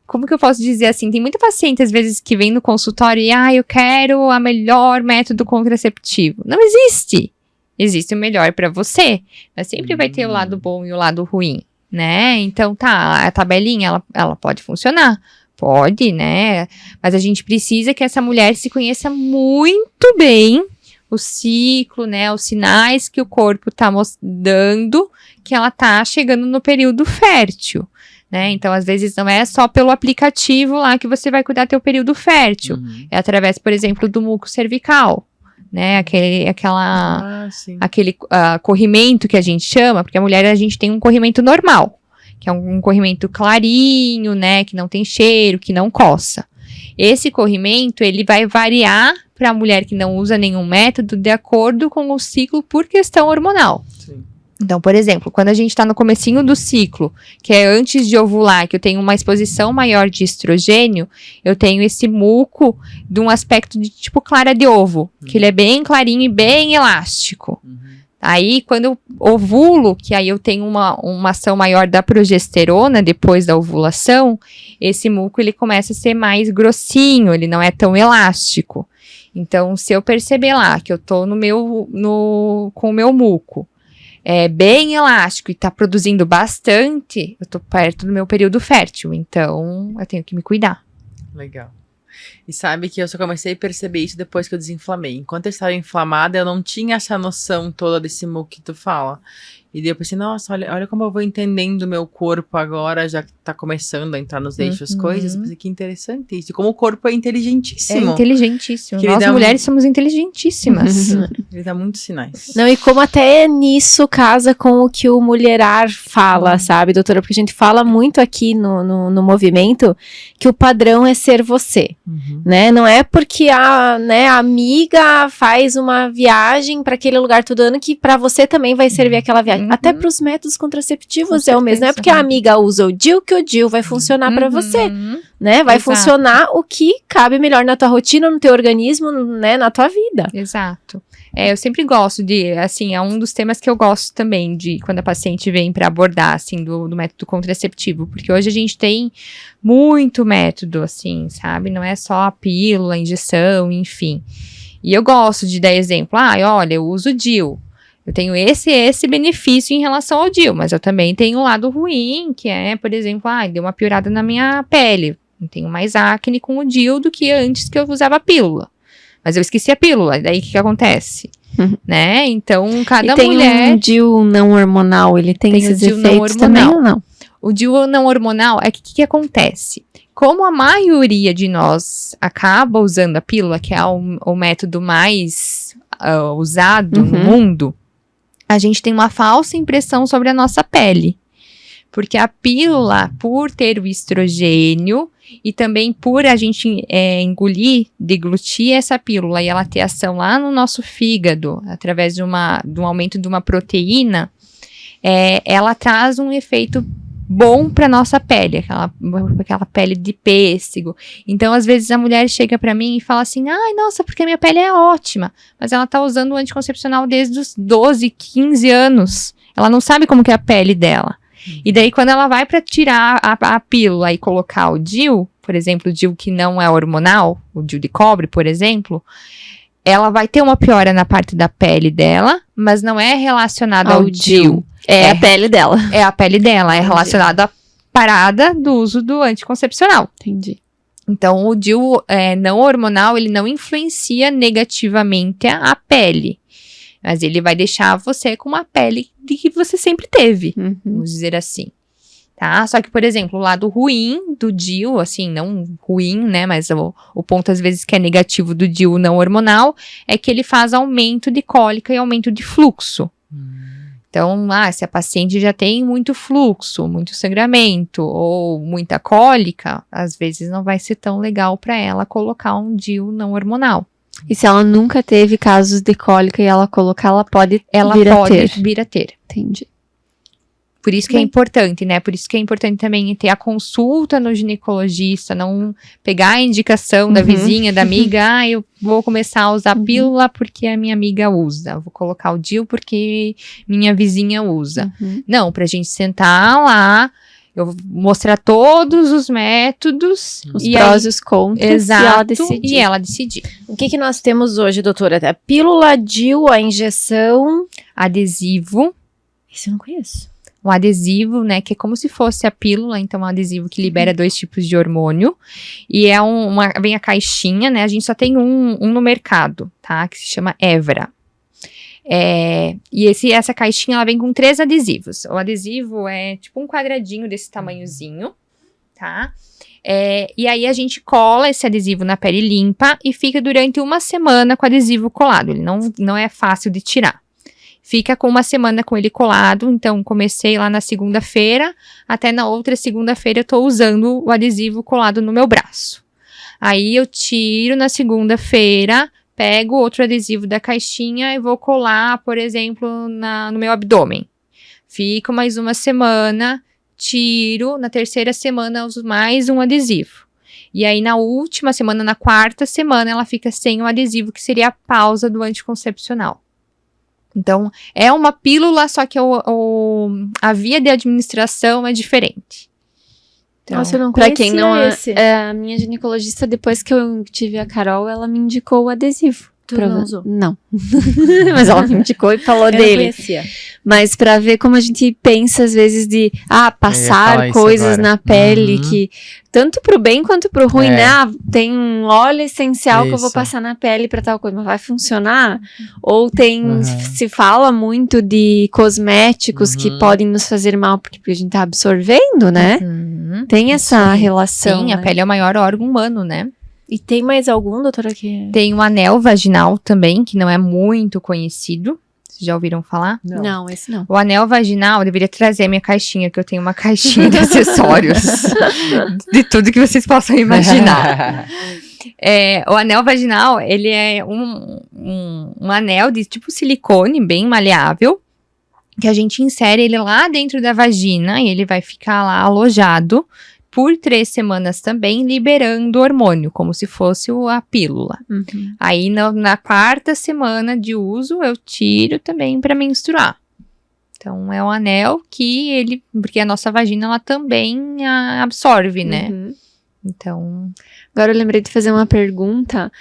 Como que eu posso dizer assim? Tem muita paciente, às vezes, que vem no consultório e, eu quero a melhor método contraceptivo. Não existe. Existe o melhor pra você. Mas sempre vai ter o lado bom e o lado ruim, né? Então, a tabelinha, ela pode funcionar. Pode, né? Mas a gente precisa que essa mulher se conheça muito bem o ciclo, né, os sinais que o corpo tá dando que ela tá chegando no período fértil, né? Então, às vezes, não é só pelo aplicativo lá que você vai cuidar teu período fértil. É através, por exemplo, do muco cervical, né? Aquele corrimento que a gente chama, porque a mulher, a gente tem um corrimento normal, que é um corrimento clarinho, né? Que não tem cheiro, que não coça. Esse corrimento, ele vai variar para a mulher que não usa nenhum método de acordo com o ciclo por questão hormonal. Sim. Então, por exemplo, quando a gente está no comecinho do ciclo, que é antes de ovular, que eu tenho uma exposição maior de estrogênio, eu tenho esse muco de um aspecto de tipo clara de ovo, que ele é bem clarinho e bem elástico. Aí, quando eu ovulo, que aí eu tenho uma ação maior da progesterona depois da ovulação, esse muco ele começa a ser mais grossinho, ele não é tão elástico. Então, se eu perceber lá que eu tô com o meu muco bem elástico e tá produzindo bastante, eu tô perto do meu período fértil. Então, eu tenho que me cuidar. Legal. E sabe que eu só comecei a perceber isso depois que eu desinflamei. Enquanto eu estava inflamada, eu não tinha essa noção toda desse muco que tu fala. E daí eu pensei, nossa, olha como eu vou entendendo o meu corpo agora, já que tá começando a entrar nos eixos coisas. Pensei, que interessante isso. E como o corpo é inteligentíssimo. É inteligentíssimo. Que Nós mulheres somos inteligentíssimas. Ele dá muitos sinais. Não, e como até nisso casa com o que o Mulherar fala, sabe, doutora? Porque a gente fala muito aqui no movimento que o padrão é ser você, né? Não é porque a amiga faz uma viagem para aquele lugar todo ano que para você também vai servir aquela viagem. Até para os métodos contraceptivos é o mesmo. Não é porque a amiga usa o DIU que o DIU vai funcionar para você, né? Vai funcionar o que cabe melhor na tua rotina, no teu organismo, né? Na tua vida. Exato. Eu sempre gosto de, assim, é um dos temas que eu gosto também de quando a paciente vem para abordar, assim, do método contraceptivo, porque hoje a gente tem muito método, assim, sabe? Não é só a pílula, a injeção, enfim. E eu gosto de dar exemplo, olha, eu uso DIU. Eu tenho esse benefício em relação ao DIU, mas eu também tenho um lado ruim, que é, por exemplo, deu uma piorada na minha pele. Eu tenho mais acne com o DIU do que antes que eu usava a pílula. Mas eu esqueci a pílula, daí o que acontece? Né? Então, cada tem mulher... um DIU não hormonal, ele tem esses o DIU não efeitos também ou não? O DIU não hormonal, o que acontece? Como a maioria de nós acaba usando a pílula, que é o método mais usado no mundo, a gente tem uma falsa impressão sobre a nossa pele. Porque a pílula, por ter o estrogênio e também por a gente deglutir essa pílula e ela ter ação lá no nosso fígado, através de um aumento de uma proteína, ela traz um efeito bom para nossa pele, aquela pele de pêssego. Então, às vezes, a mulher chega para mim e fala assim, nossa, porque a minha pele é ótima, mas ela tá usando o anticoncepcional desde os 12, 15 anos. Ela não sabe como que é a pele dela. E daí, quando ela vai para tirar a pílula e colocar o DIU, por exemplo, o DIU que não é hormonal, o DIU de cobre, por exemplo, ela vai ter uma piora na parte da pele dela, mas não é relacionada ao DIU. É a pele dela. É a pele dela, é relacionada à parada do uso do anticoncepcional. Entendi. Então, o DIU não hormonal, ele não influencia negativamente a pele. Mas ele vai deixar você com uma pele de que você sempre teve, vamos dizer assim. Tá? Só que, por exemplo, o lado ruim do DIU, assim, não ruim, né, mas o ponto às vezes que é negativo do DIU não hormonal é que ele faz aumento de cólica e aumento de fluxo. Então, se a paciente já tem muito fluxo, muito sangramento ou muita cólica, às vezes não vai ser tão legal para ela colocar um DIU não hormonal. E se ela nunca teve casos de cólica e ela colocar, ela pode vir a ter. Entendi. Por isso que é importante, né? Por isso que é importante também ter a consulta no ginecologista, não pegar a indicação da vizinha, da amiga, eu vou começar a usar pílula porque a minha amiga usa, vou colocar o DIU porque minha vizinha usa. Não, pra gente sentar lá, eu vou mostrar todos os métodos. Os prós e os contras. Exato, e ela decidir. O que nós temos hoje, doutora? A pílula, DIU, a injeção... Adesivo. Isso eu não conheço. Um adesivo, né, que é como se fosse a pílula, então é um adesivo que libera 2 tipos de hormônio, e vem a caixinha, né, a gente só tem um no mercado, tá, que se chama Evra. E essa caixinha, ela vem com 3 adesivos. O adesivo é tipo um quadradinho desse tamanhozinho, tá, e aí a gente cola esse adesivo na pele limpa e fica durante 1 semana com o adesivo colado, ele não é fácil de tirar. Fica com 1 semana com ele colado, então comecei lá na segunda-feira, até na outra segunda-feira eu tô usando o adesivo colado no meu braço. Aí eu tiro na segunda-feira, pego outro adesivo da caixinha e vou colar, por exemplo, no meu abdômen. Fico mais 1 semana, tiro, na terceira semana eu uso mais um adesivo. E aí na última semana, na 4ª semana, ela fica sem o adesivo, que seria a pausa do anticoncepcional. Então, é uma pílula, só que a via de administração é diferente. Então, nossa, eu não pra quem não esse. A minha ginecologista, depois que eu tive a Carol, ela me indicou o adesivo. Tu não usou? Não. Mas ela me indicou e falou Eu dele. não conhecia. Mas pra ver como a gente pensa, às vezes, de passar coisas na pele que... Tanto pro bem quanto pro ruim, né? Tem um óleo essencial que eu vou passar na pele pra tal coisa, mas vai funcionar? Ou se fala muito de cosméticos que podem nos fazer mal porque a gente tá absorvendo, né? Tem essa relação. Sim, né? a pele é o maior órgão humano, né? E tem mais algum, doutora, que... Tem o anel vaginal também, que não é muito conhecido. Vocês já ouviram falar? Não, esse não. O anel vaginal, eu deveria trazer a minha caixinha, que eu tenho uma caixinha de acessórios. De tudo que vocês possam imaginar. O anel vaginal, ele é um anel de tipo silicone, bem maleável, que a gente insere ele lá dentro da vagina e ele vai ficar lá alojado por 3 semanas também, liberando hormônio, como se fosse a pílula. Aí, na 4ª semana de uso, eu tiro também para menstruar. Então, é um anel que porque a nossa vagina, ela também absorve, né? Então... Agora eu lembrei de fazer uma pergunta,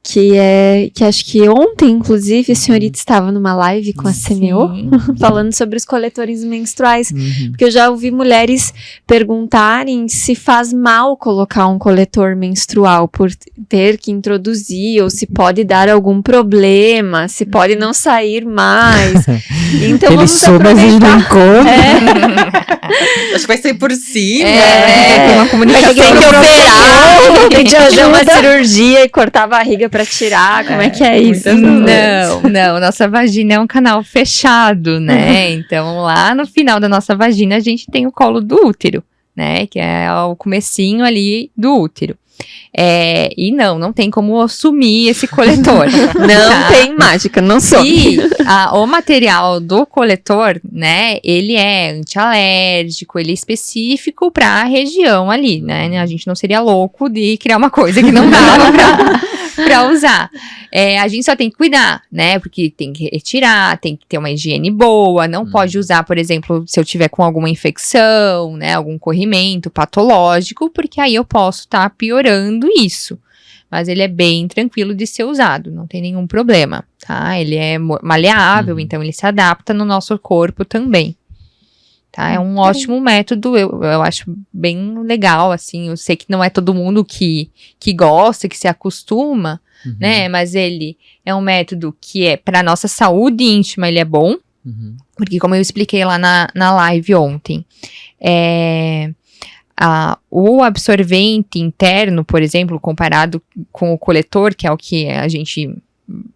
que acho que ontem, inclusive, a senhorita estava numa live com a CMO, falando sobre os coletores menstruais, porque eu já ouvi mulheres perguntarem se faz mal colocar um coletor menstrual por ter que introduzir, ou se pode dar algum problema, se pode não sair mais. Então ele vamos aproveitar. Acho que vai sair por cima. Tem uma comunicação. Tem que operar. Tem que fazer uma cirurgia e cortar a barriga pra tirar. Como é que é isso? Não, nossa vagina é um canal fechado, né? Então, lá no final da nossa vagina, a gente tem o colo do útero, né? Que é o comecinho ali do útero. E não tem como assumir esse coletor. Não tem mágica, não sou. E o material do coletor, né, ele é antialérgico, ele é específico pra região ali, né? A gente não seria louco de criar uma coisa que não dava pra usar. A gente só tem que cuidar, né? Porque tem que retirar, tem que ter uma higiene boa, não pode usar, por exemplo, se eu tiver com alguma infecção, né, algum corrimento patológico, porque aí eu posso estar piorando isso. Mas ele é bem tranquilo de ser usado, não tem nenhum problema, tá? Ele é maleável, então ele se adapta no nosso corpo também. Tá? É um ótimo método, eu acho bem legal, assim, eu sei que não é todo mundo que gosta, que se acostuma, né, mas ele é um método que para nossa saúde íntima ele é bom, porque como eu expliquei lá na live ontem, o absorvente interno, por exemplo, comparado com o coletor, que é o que a gente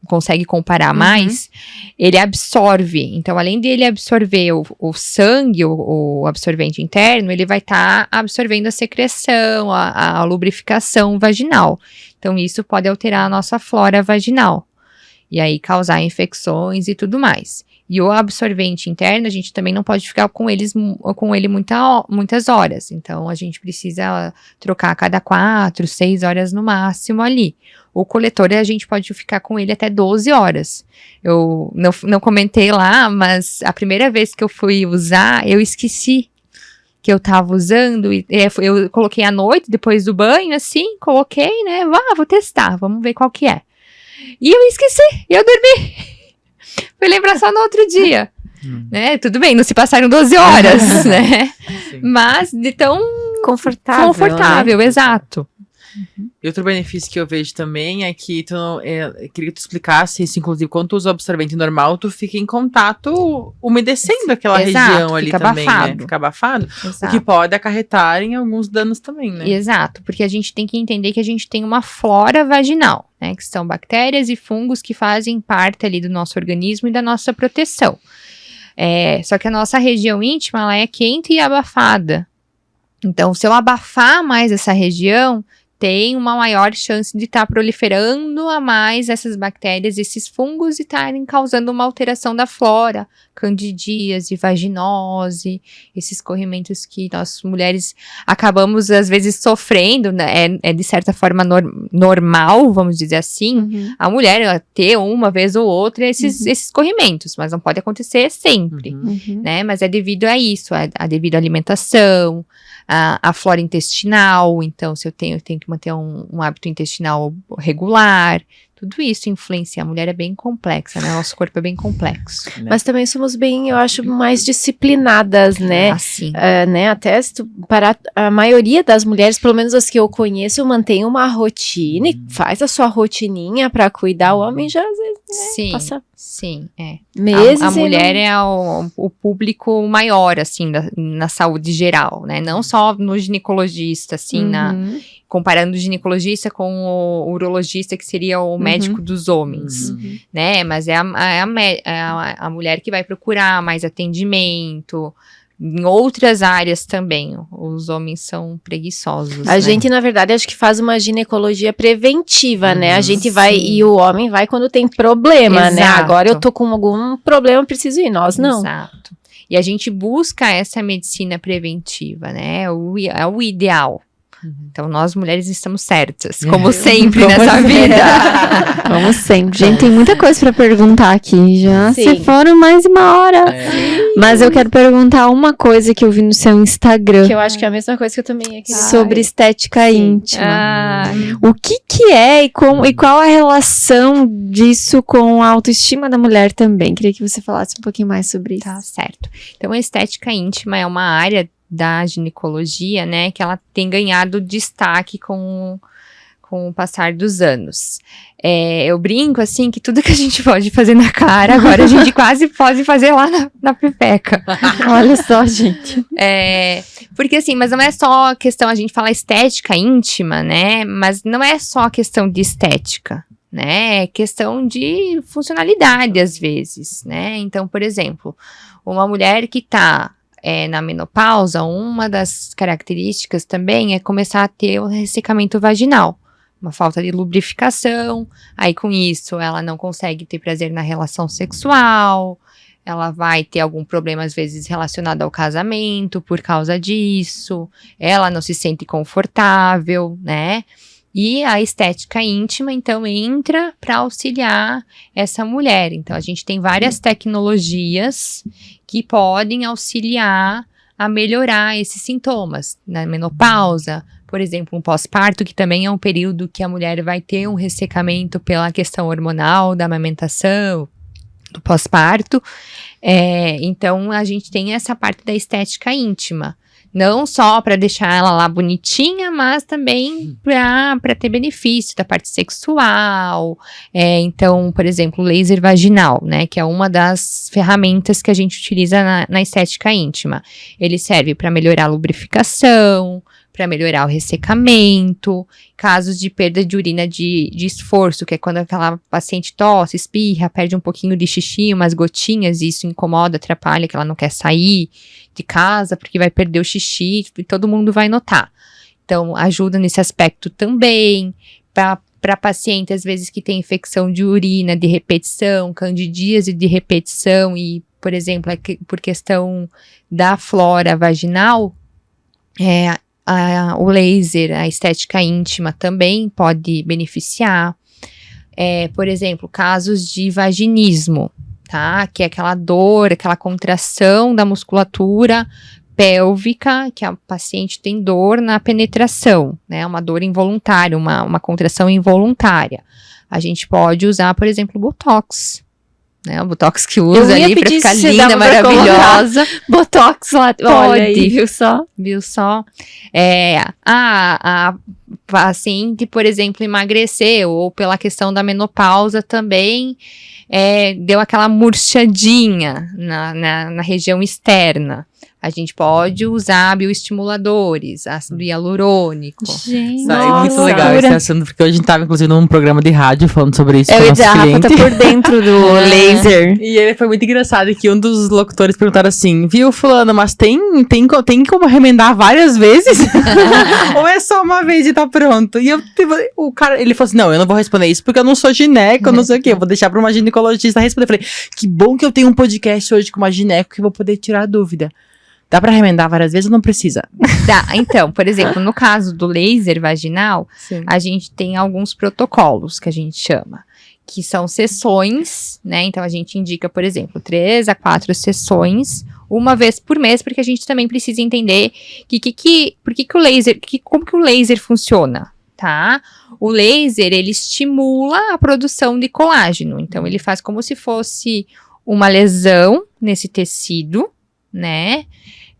consegue comparar mais, ele absorve. Então, além de ele absorver o sangue, o absorvente interno, ele vai estar absorvendo a secreção, a lubrificação vaginal. Então, isso pode alterar a nossa flora vaginal. E aí, causar infecções e tudo mais. E o absorvente interno, a gente também não pode ficar com ele muitas horas. Então, a gente precisa trocar a cada 4, 6 horas no máximo ali. O coletor, a gente pode ficar com ele até 12 horas. Eu não comentei lá, mas a primeira vez que eu fui usar, eu esqueci que eu tava usando. Eu coloquei à noite, depois do banho, assim, coloquei, né? Vou testar, vamos ver qual que é. E eu esqueci, eu dormi. Fui lembrar só no outro dia. Né? Tudo bem, não se passaram 12 horas, né? Sim. Mas de tão Confortável, né? Exato. E outro benefício que eu vejo também é que eu queria que tu explicasse isso, inclusive, quando tu usa absorvente normal, tu fica em contato umedecendo aquela Exato, região ali fica também, abafado. né? Fica abafado. O Exato. que pode acarretar em alguns danos também, né? Exato, porque a gente tem que entender que a gente tem uma flora vaginal, né? Que são bactérias e fungos que fazem parte ali do nosso organismo e da nossa proteção. Só que a nossa região íntima, ela é quente e abafada. Então, se eu abafar mais essa região, tem uma maior chance de estar proliferando a mais essas bactérias, esses fungos e estarem causando uma alteração da flora, candidíase, vaginose, esses corrimentos que nós mulheres acabamos às vezes sofrendo, né? É de certa forma normal, vamos dizer assim, a mulher ela ter uma vez ou outra esses corrimentos, mas não pode acontecer sempre, né? Mas é devido a isso, é devido à alimentação, a flora intestinal. Então, se eu tenho que manter um hábito intestinal regular, tudo isso influencia. A mulher é bem complexa, né? Nosso corpo é bem complexo. Mas também somos bem, eu acho, mais disciplinadas, né? Assim. Né? Até para a maioria das mulheres, pelo menos as que eu conheço, mantém uma rotina e faz a sua rotininha para cuidar. O homem já, às vezes, né, Sim, passa sim, é. meses. A mulher é o público maior, assim, na saúde geral, né? Não só no ginecologista, assim, comparando o ginecologista com o urologista, que seria o médico dos homens, né? Mas é a mulher que vai procurar mais atendimento. Em outras áreas também, os homens são preguiçosos. A gente, na verdade, acho que faz uma ginecologia preventiva, né? A gente vai, Sim. e o homem vai quando tem problema, né? Exato. Agora eu tô com algum problema, preciso ir, nós não. Exato. E a gente busca essa medicina preventiva, né? É o ideal. Então, nós mulheres estamos certas, como sempre nessa vida. Como sempre. Gente, tem muita coisa pra perguntar aqui. Já Sim. se foram mais uma hora. Mas eu quero perguntar uma coisa que eu vi no seu Instagram. Que eu acho que é a mesma coisa que eu também aqui. Sobre estética íntima. Ah, O que é e qual a relação disso com a autoestima da mulher também? Queria que você falasse um pouquinho mais sobre isso. tá certo. Então, a estética íntima é uma área da ginecologia, né, que ela tem ganhado destaque com o passar dos anos. Eu brinco, assim, que tudo que a gente pode fazer na cara, agora a gente quase pode fazer lá na pepeca. Olha só, gente. Porque, assim, mas não é só questão, a gente fala estética íntima, né, mas não é só questão de estética, né, é questão de funcionalidade, às vezes, né. Então, por exemplo, uma mulher que tá na menopausa, uma das características também é começar a ter o ressecamento vaginal, uma falta de lubrificação. Aí com isso ela não consegue ter prazer na relação sexual, ela vai ter algum problema às vezes relacionado ao casamento por causa disso, ela não se sente confortável, né? E a estética íntima, então, entra para auxiliar essa mulher. Então, a gente tem várias tecnologias que podem auxiliar a melhorar esses sintomas. Na menopausa, por exemplo, um pós-parto, que também é um período que a mulher vai ter um ressecamento pela questão hormonal, da amamentação, do pós-parto. Então, a gente tem essa parte da estética íntima. Não só para deixar ela lá bonitinha, mas também para ter benefício da parte sexual. Então, por exemplo, o laser vaginal, né? Que é uma das ferramentas que a gente utiliza na estética íntima. Ele serve para melhorar a lubrificação, para melhorar o ressecamento, casos de perda de urina de esforço, que é quando aquela paciente tosse, espirra, perde um pouquinho de xixi, umas gotinhas, e isso incomoda, atrapalha, que ela não quer sair de casa, porque vai perder o xixi, e todo mundo vai notar. Então, ajuda nesse aspecto também, para paciente, às vezes, que tem infecção de urina de repetição, candidíase de repetição, e, por exemplo, por questão da flora vaginal, o laser, a estética íntima também pode beneficiar. Por exemplo, casos de vaginismo, tá? Que é aquela dor, aquela contração da musculatura pélvica, que a paciente tem dor na penetração, né? Uma dor involuntária, uma contração involuntária. A gente pode usar, por exemplo, Botox, né? O Botox que usa ali pra ficar linda, maravilhosa. Botox lá, olha aí, viu só? Viu só? A paciente, por exemplo, emagreceu, ou pela questão da menopausa também, deu aquela murchadinha na região externa. A gente pode usar bioestimuladores, ácido hialurônico. Gente, É muito legal esse assunto, porque hoje a gente estava, inclusive, num programa de rádio falando sobre isso com o nosso a Rafa cliente. tá por dentro do laser. E ele foi muito engraçado que um dos locutores perguntaram assim, viu, fulano, mas tem como remendar várias vezes? Ou é só uma vez e tá pronto? E o cara, ele falou assim, não, eu não vou responder isso porque eu não sou gineco, não sei o quê, eu vou deixar pra uma ginecologista responder. Eu falei, que bom que eu tenho um podcast hoje com uma gineco que eu vou poder tirar a dúvida. Dá pra remendar várias vezes ou não precisa? Dá. Então, por exemplo, no caso do laser vaginal, a gente tem alguns protocolos que a gente chama, que são sessões, né? Então, a gente indica, por exemplo, 3 a 4 sessões, uma vez por mês, porque a gente também precisa entender como que o laser funciona, tá? O laser, ele estimula a produção de colágeno. Então, ele faz como se fosse uma lesão nesse tecido, né?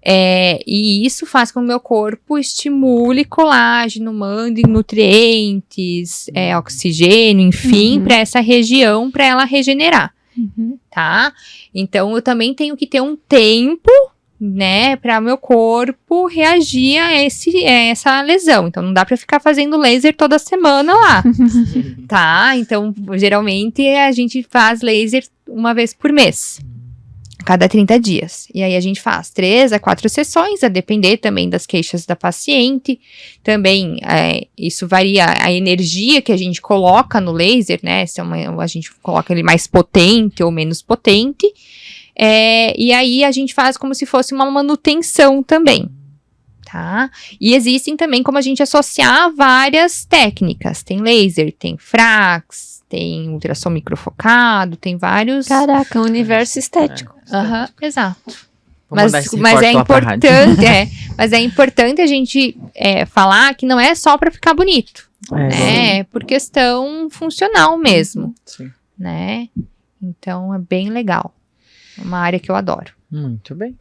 E isso faz com que o meu corpo estimule colágeno, mande nutrientes, oxigênio, enfim, para essa região, para ela regenerar, tá? Então, eu também tenho que ter um tempo, né, para meu corpo reagir a essa lesão. Então, não dá para ficar fazendo laser toda semana lá, tá? Então, geralmente, a gente faz laser uma vez por mês. Cada 30 dias. E aí a gente faz 3 a 4 sessões, a depender também das queixas da paciente. Também, isso varia a energia que a gente coloca no laser, né? Se a gente coloca ele mais potente ou menos potente. E aí a gente faz como se fosse uma manutenção também, tá? E existem também como a gente associar várias técnicas. Tem laser, tem frax, tem ultrassom microfocado, tem vários... Caraca, um universo estético. Exato. Mas é importante, mas é importante a gente falar que não é só para ficar bonito, né? Por questão funcional mesmo, Sim. né? Então é bem legal. É uma área que eu adoro. Muito bem.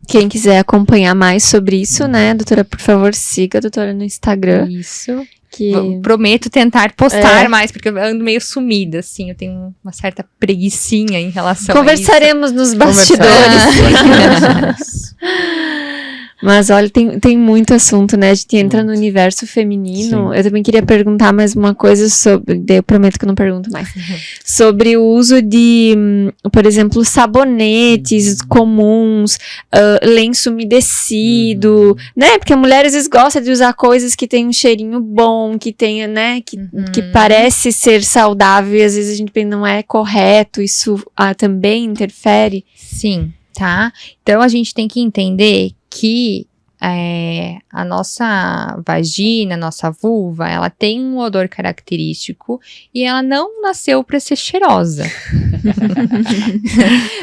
Quem quiser acompanhar mais sobre isso, né, doutora, por favor, siga a doutora no Instagram. Isso. Que... Prometo tentar postar mais, porque eu ando meio sumida, assim. Eu tenho uma certa preguicinha em relação Conversaremos nos bastidores. Mas olha, tem muito assunto, né? A gente entra no universo feminino. Sim. Eu também queria perguntar mais uma coisa sobre... Eu prometo que eu não pergunto mais. Sobre o uso de, por exemplo, sabonetes comuns, lenço umedecido, né? Porque a mulher às vezes gosta de usar coisas que tem um cheirinho bom, que tenha, né? Que parece ser saudável e às vezes a gente pensa não é correto. Isso também interfere? Sim, tá? Então a gente tem que entender que a nossa vagina, a nossa vulva, ela tem um odor característico e ela não nasceu para ser cheirosa.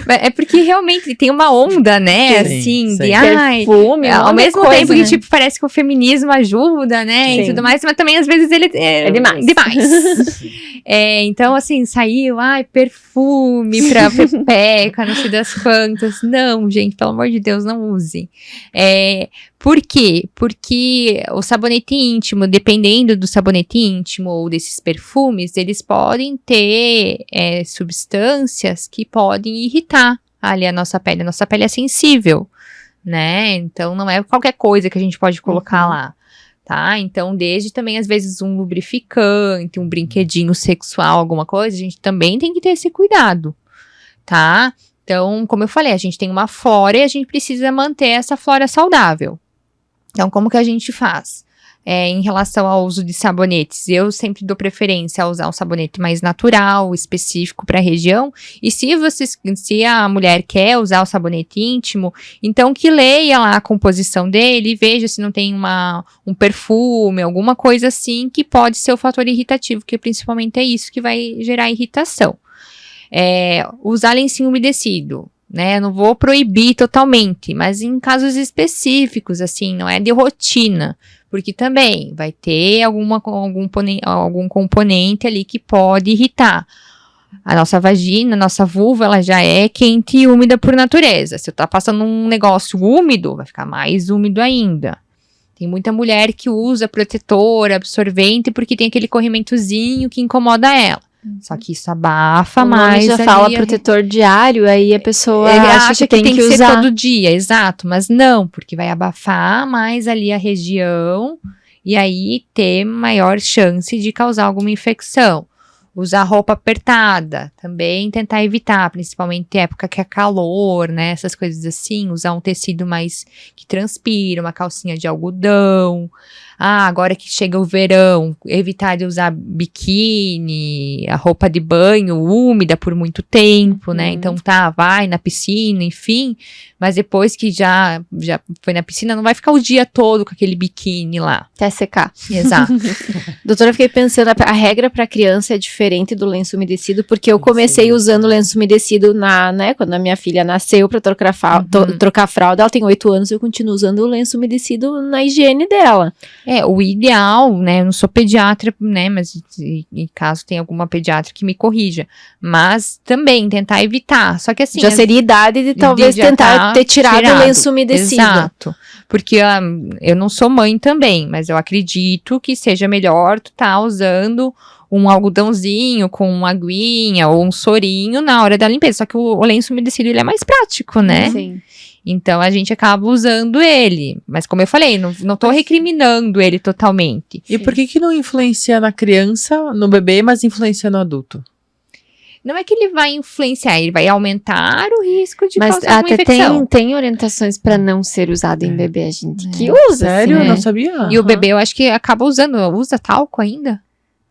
É porque realmente tem uma onda, né? Sim, assim, sim. de perfume, ao mesmo coisa, tempo né? que tipo, parece que o feminismo ajuda, né? Sim. E tudo mais, mas também às vezes ele é demais. Então, assim, saiu, perfume pra pepeca, não sei das quantas. Não, gente, pelo amor de Deus, não usem. Por quê? Porque o sabonete íntimo, dependendo do sabonete íntimo ou desses perfumes, eles podem ter substâncias que podem irritar ali a nossa pele. A nossa pele é sensível, né? Então, não é qualquer coisa que a gente pode colocar lá, tá? Então, desde também, às vezes, um lubrificante, um brinquedinho sexual, alguma coisa, a gente também tem que ter esse cuidado, tá? Então, como eu falei, a gente tem uma flora e a gente precisa manter essa flora saudável. Então, como que a gente faz? Em relação ao uso de sabonetes, eu sempre dou preferência a usar um sabonete mais natural, específico para a região. E se a mulher quer usar o sabonete íntimo, então que leia lá a composição dele e veja se não tem um perfume, alguma coisa assim que pode ser o fator irritativo, que principalmente é isso que vai gerar irritação. Usar lencinho umedecido, né? Eu não vou proibir totalmente, mas em casos específicos, assim, não é de rotina. Porque também vai ter algum componente ali que pode irritar. A nossa vagina, a nossa vulva, ela já é quente e úmida por natureza. Se eu tá passando um negócio úmido, vai ficar mais úmido ainda. Tem muita mulher que usa protetor, absorvente, porque tem aquele corrimentozinho que incomoda ela. Só que isso abafa mais. Já fala protetor diário, aí a pessoa acha que tem que usar ser todo dia, exato, mas não, porque vai abafar mais ali a região e aí ter maior chance de causar alguma infecção. Usar roupa apertada, também tentar evitar, principalmente época que é calor, né, essas coisas assim, usar um tecido mais que transpira, uma calcinha de algodão. Agora que chega o verão, evitar de usar biquíni, a roupa de banho úmida por muito tempo, né? Então vai na piscina, enfim, mas depois que já foi na piscina, não vai ficar o dia todo com aquele biquíni lá. Até secar. Exato. Doutora, eu fiquei pensando, a regra para criança é diferente do lenço umedecido, porque eu comecei usando lenço umedecido quando a minha filha nasceu para trocar fralda, ela tem 8 anos, eu continuo usando o lenço umedecido na higiene dela. O ideal, né, eu não sou pediatra, né, mas em caso tem alguma pediatra que me corrija, mas também tentar evitar, só que assim... Já seria idade de talvez tentar ter tirado o lenço umedecido. Exato, porque eu não sou mãe também, mas eu acredito que seja melhor tu tá usando um algodãozinho com uma aguinha ou um sorinho na hora da limpeza, só que o lenço umedecido ele é mais prático, né? Sim. Então, a gente acaba usando ele. Mas, como eu falei, não tô recriminando ele totalmente. E por que não influencia na criança, no bebê, mas influencia no adulto? Não é que ele vai influenciar, ele vai aumentar o risco de causar alguma até infecção. tem orientações para não ser usado em bebê, a gente que usa. Sério? Assim, Não sabia? E o bebê, eu acho que acaba usando. Usa talco ainda?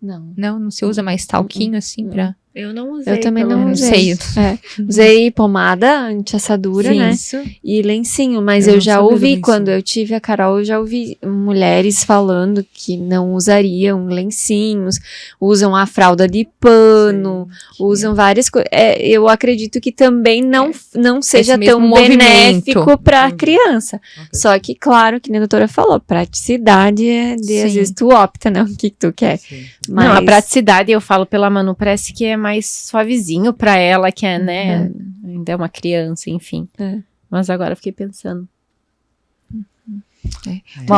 Não. Não se usa mais talquinho assim pra... Eu não usei. Eu também não usei. usei. Usei pomada anti-assadura, né? Isso. E lencinho, mas Eu eu não já sabia do ouvi, lencinho. quando eu tive a Carol, eu já ouvi mulheres falando que não usariam lencinhos, usam a fralda de pano, usam várias coisas. Eu acredito que também não seja Esse mesmo tão movimento. benéfico para a Entendi. criança. Ok. Só que, claro, que nem a doutora falou, praticidade às Sim. vezes tu opta, né? O que tu quer. Sim. Mas... Não, a praticidade, eu falo pela Manu, parece que é mais suavezinho pra ela, que é, né, ainda é uma criança, enfim. É. Mas agora eu fiquei pensando.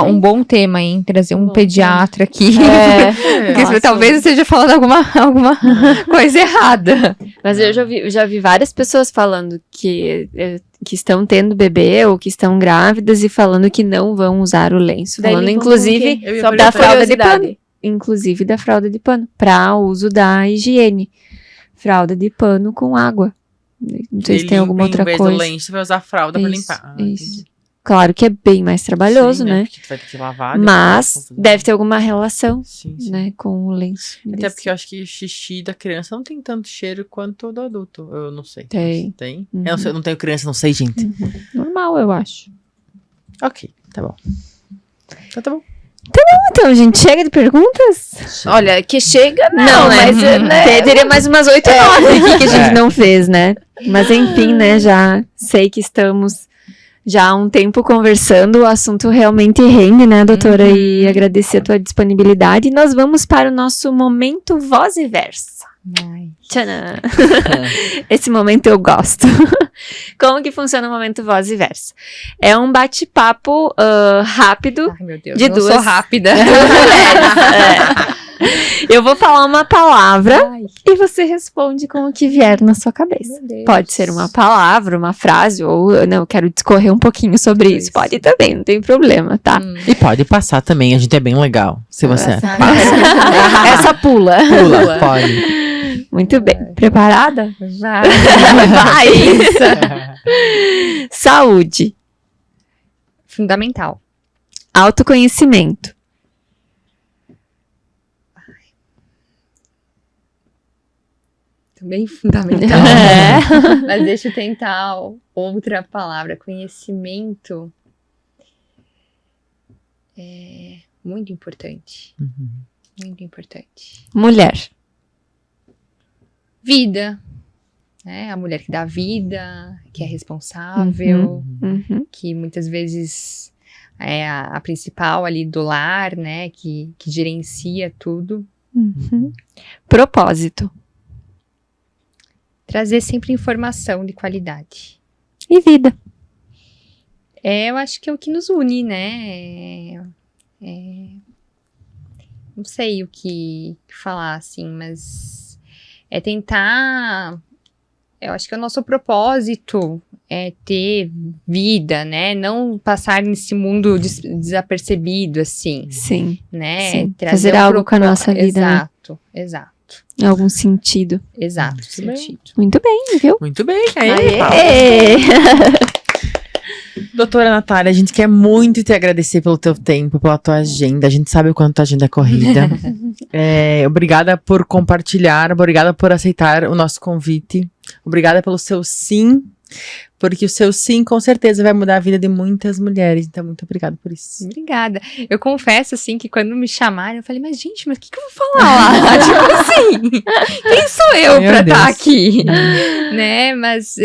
Um bom tema, hein? Trazer um Bom pediatra aqui. Porque Nossa. talvez eu esteja falando alguma coisa errada. Mas eu já vi várias pessoas falando que estão tendo bebê ou que estão grávidas e falando que não vão usar o lenço. Daí Falando, limpam inclusive, com o quê? Eu ia Só perguntar. da fralda de fralda pano. Inclusive da fralda de pano, para uso da higiene. Fralda de pano com água. Não sei se tem alguma outra Em vez coisa. do lenço, você vai usar a fralda pra Isso, limpar. isso. Claro que é bem mais trabalhoso, Sim, né? Porque tu vai ter que lavar. Mas depois, deve ter alguma relação, Sim, sim. né, com o lenço. Até porque eu acho que xixi da criança não tem tanto cheiro quanto o do adulto. Eu não sei. Tem. Tem? Uhum. Eu não tenho criança, não sei, gente. Normal, eu acho. Ok, tá bom. Então tá bom. Então, gente, chega de perguntas? Olha, que chega, Não, né? mas né, Teria mais umas 8, 9 aqui que a gente não fez, né? Mas enfim, né? Já sei que estamos já há um tempo conversando. O assunto realmente rende, né, doutora? E agradecer a tua disponibilidade. E nós vamos para o nosso momento voz e versa. Tchanã! Esse momento eu gosto. Como que funciona o momento voz e versa? É um bate-papo rápido. Ai, meu Deus, De eu não duas. sou rápida. Eu vou falar uma palavra Ai, e você responde com o que vier na sua cabeça. meu Deus. Pode ser uma palavra, uma frase, ou não, eu quero discorrer um pouquinho sobre isso. Pode também, não tem problema, tá? E pode passar também, a gente é bem legal. Se você Essa pula. pula, pode. Muito bem. Preparada? Vai. Vai! Saúde. Fundamental. Autoconhecimento. Também fundamental. É. Mas deixa eu tentar outra palavra. Conhecimento é muito importante. Muito importante. Mulher. Vida. Né? A mulher que dá vida, que é responsável, Uhum. que muitas vezes é a principal ali do lar, né? Que gerencia tudo. Uhum. Propósito. Trazer sempre informação de qualidade. E vida. Eu acho que é o que nos une, né? Não sei o que falar, assim, mas é tentar. Eu acho que o nosso propósito é ter vida, né? Não passar nesse mundo desapercebido, assim, Sim. né? Sim. Trazer Fazer um algo com a nossa vida, né? Exato. Em algum sentido. Exato, Muito bem. sentido. Muito bem, viu? Muito bem, aí. Aê! Doutora Natália, a gente quer muito te agradecer pelo teu tempo, pela tua agenda. A gente sabe o quanto tua agenda é corrida. Obrigada por compartilhar, obrigada por aceitar o nosso convite. Obrigada pelo seu sim, porque o seu sim com certeza vai mudar a vida de muitas mulheres. Então, muito obrigada por isso. Obrigada. Eu confesso, assim, que quando me chamaram, eu falei, mas gente, mas o que eu vou falar lá? Tipo assim, quem sou eu Meu pra Deus. estar aqui? Né? Mas,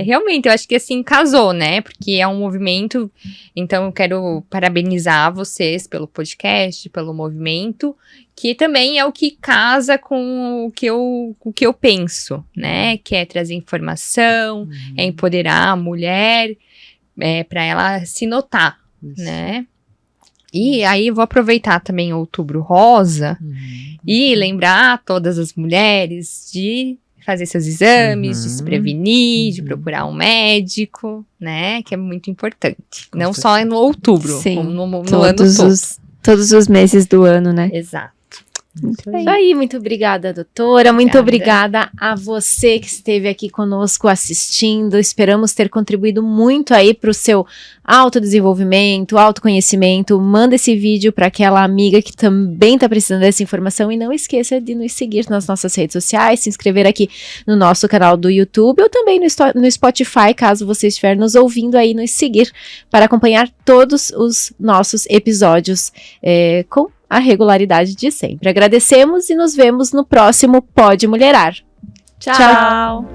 realmente, eu acho que, assim, casou, né? Porque é um movimento, então eu quero parabenizar vocês pelo podcast, pelo movimento, que também é o que casa com o que eu penso, né? Que é trazer informação, é empoderar a mulher, para ela se notar, né? E aí eu vou aproveitar também o Outubro Rosa e lembrar todas as mulheres de fazer seus exames, de se prevenir, de procurar um médico, né? Que é muito importante. Não só no outubro, Sim. como no ano todo. Todos os meses do ano, né? Exato. Muito bem. Isso aí, muito obrigada, doutora. Muito obrigada a você que esteve aqui conosco assistindo. Esperamos ter contribuído muito aí para o seu autodesenvolvimento, autoconhecimento. Manda esse vídeo para aquela amiga que também está precisando dessa informação e não esqueça de nos seguir nas nossas redes sociais, se inscrever aqui no nosso canal do YouTube ou também no Spotify, caso você estiver nos ouvindo aí, nos seguir para acompanhar todos os nossos episódios com a regularidade de sempre. Agradecemos e nos vemos no próximo Pode Mulherar. Tchau.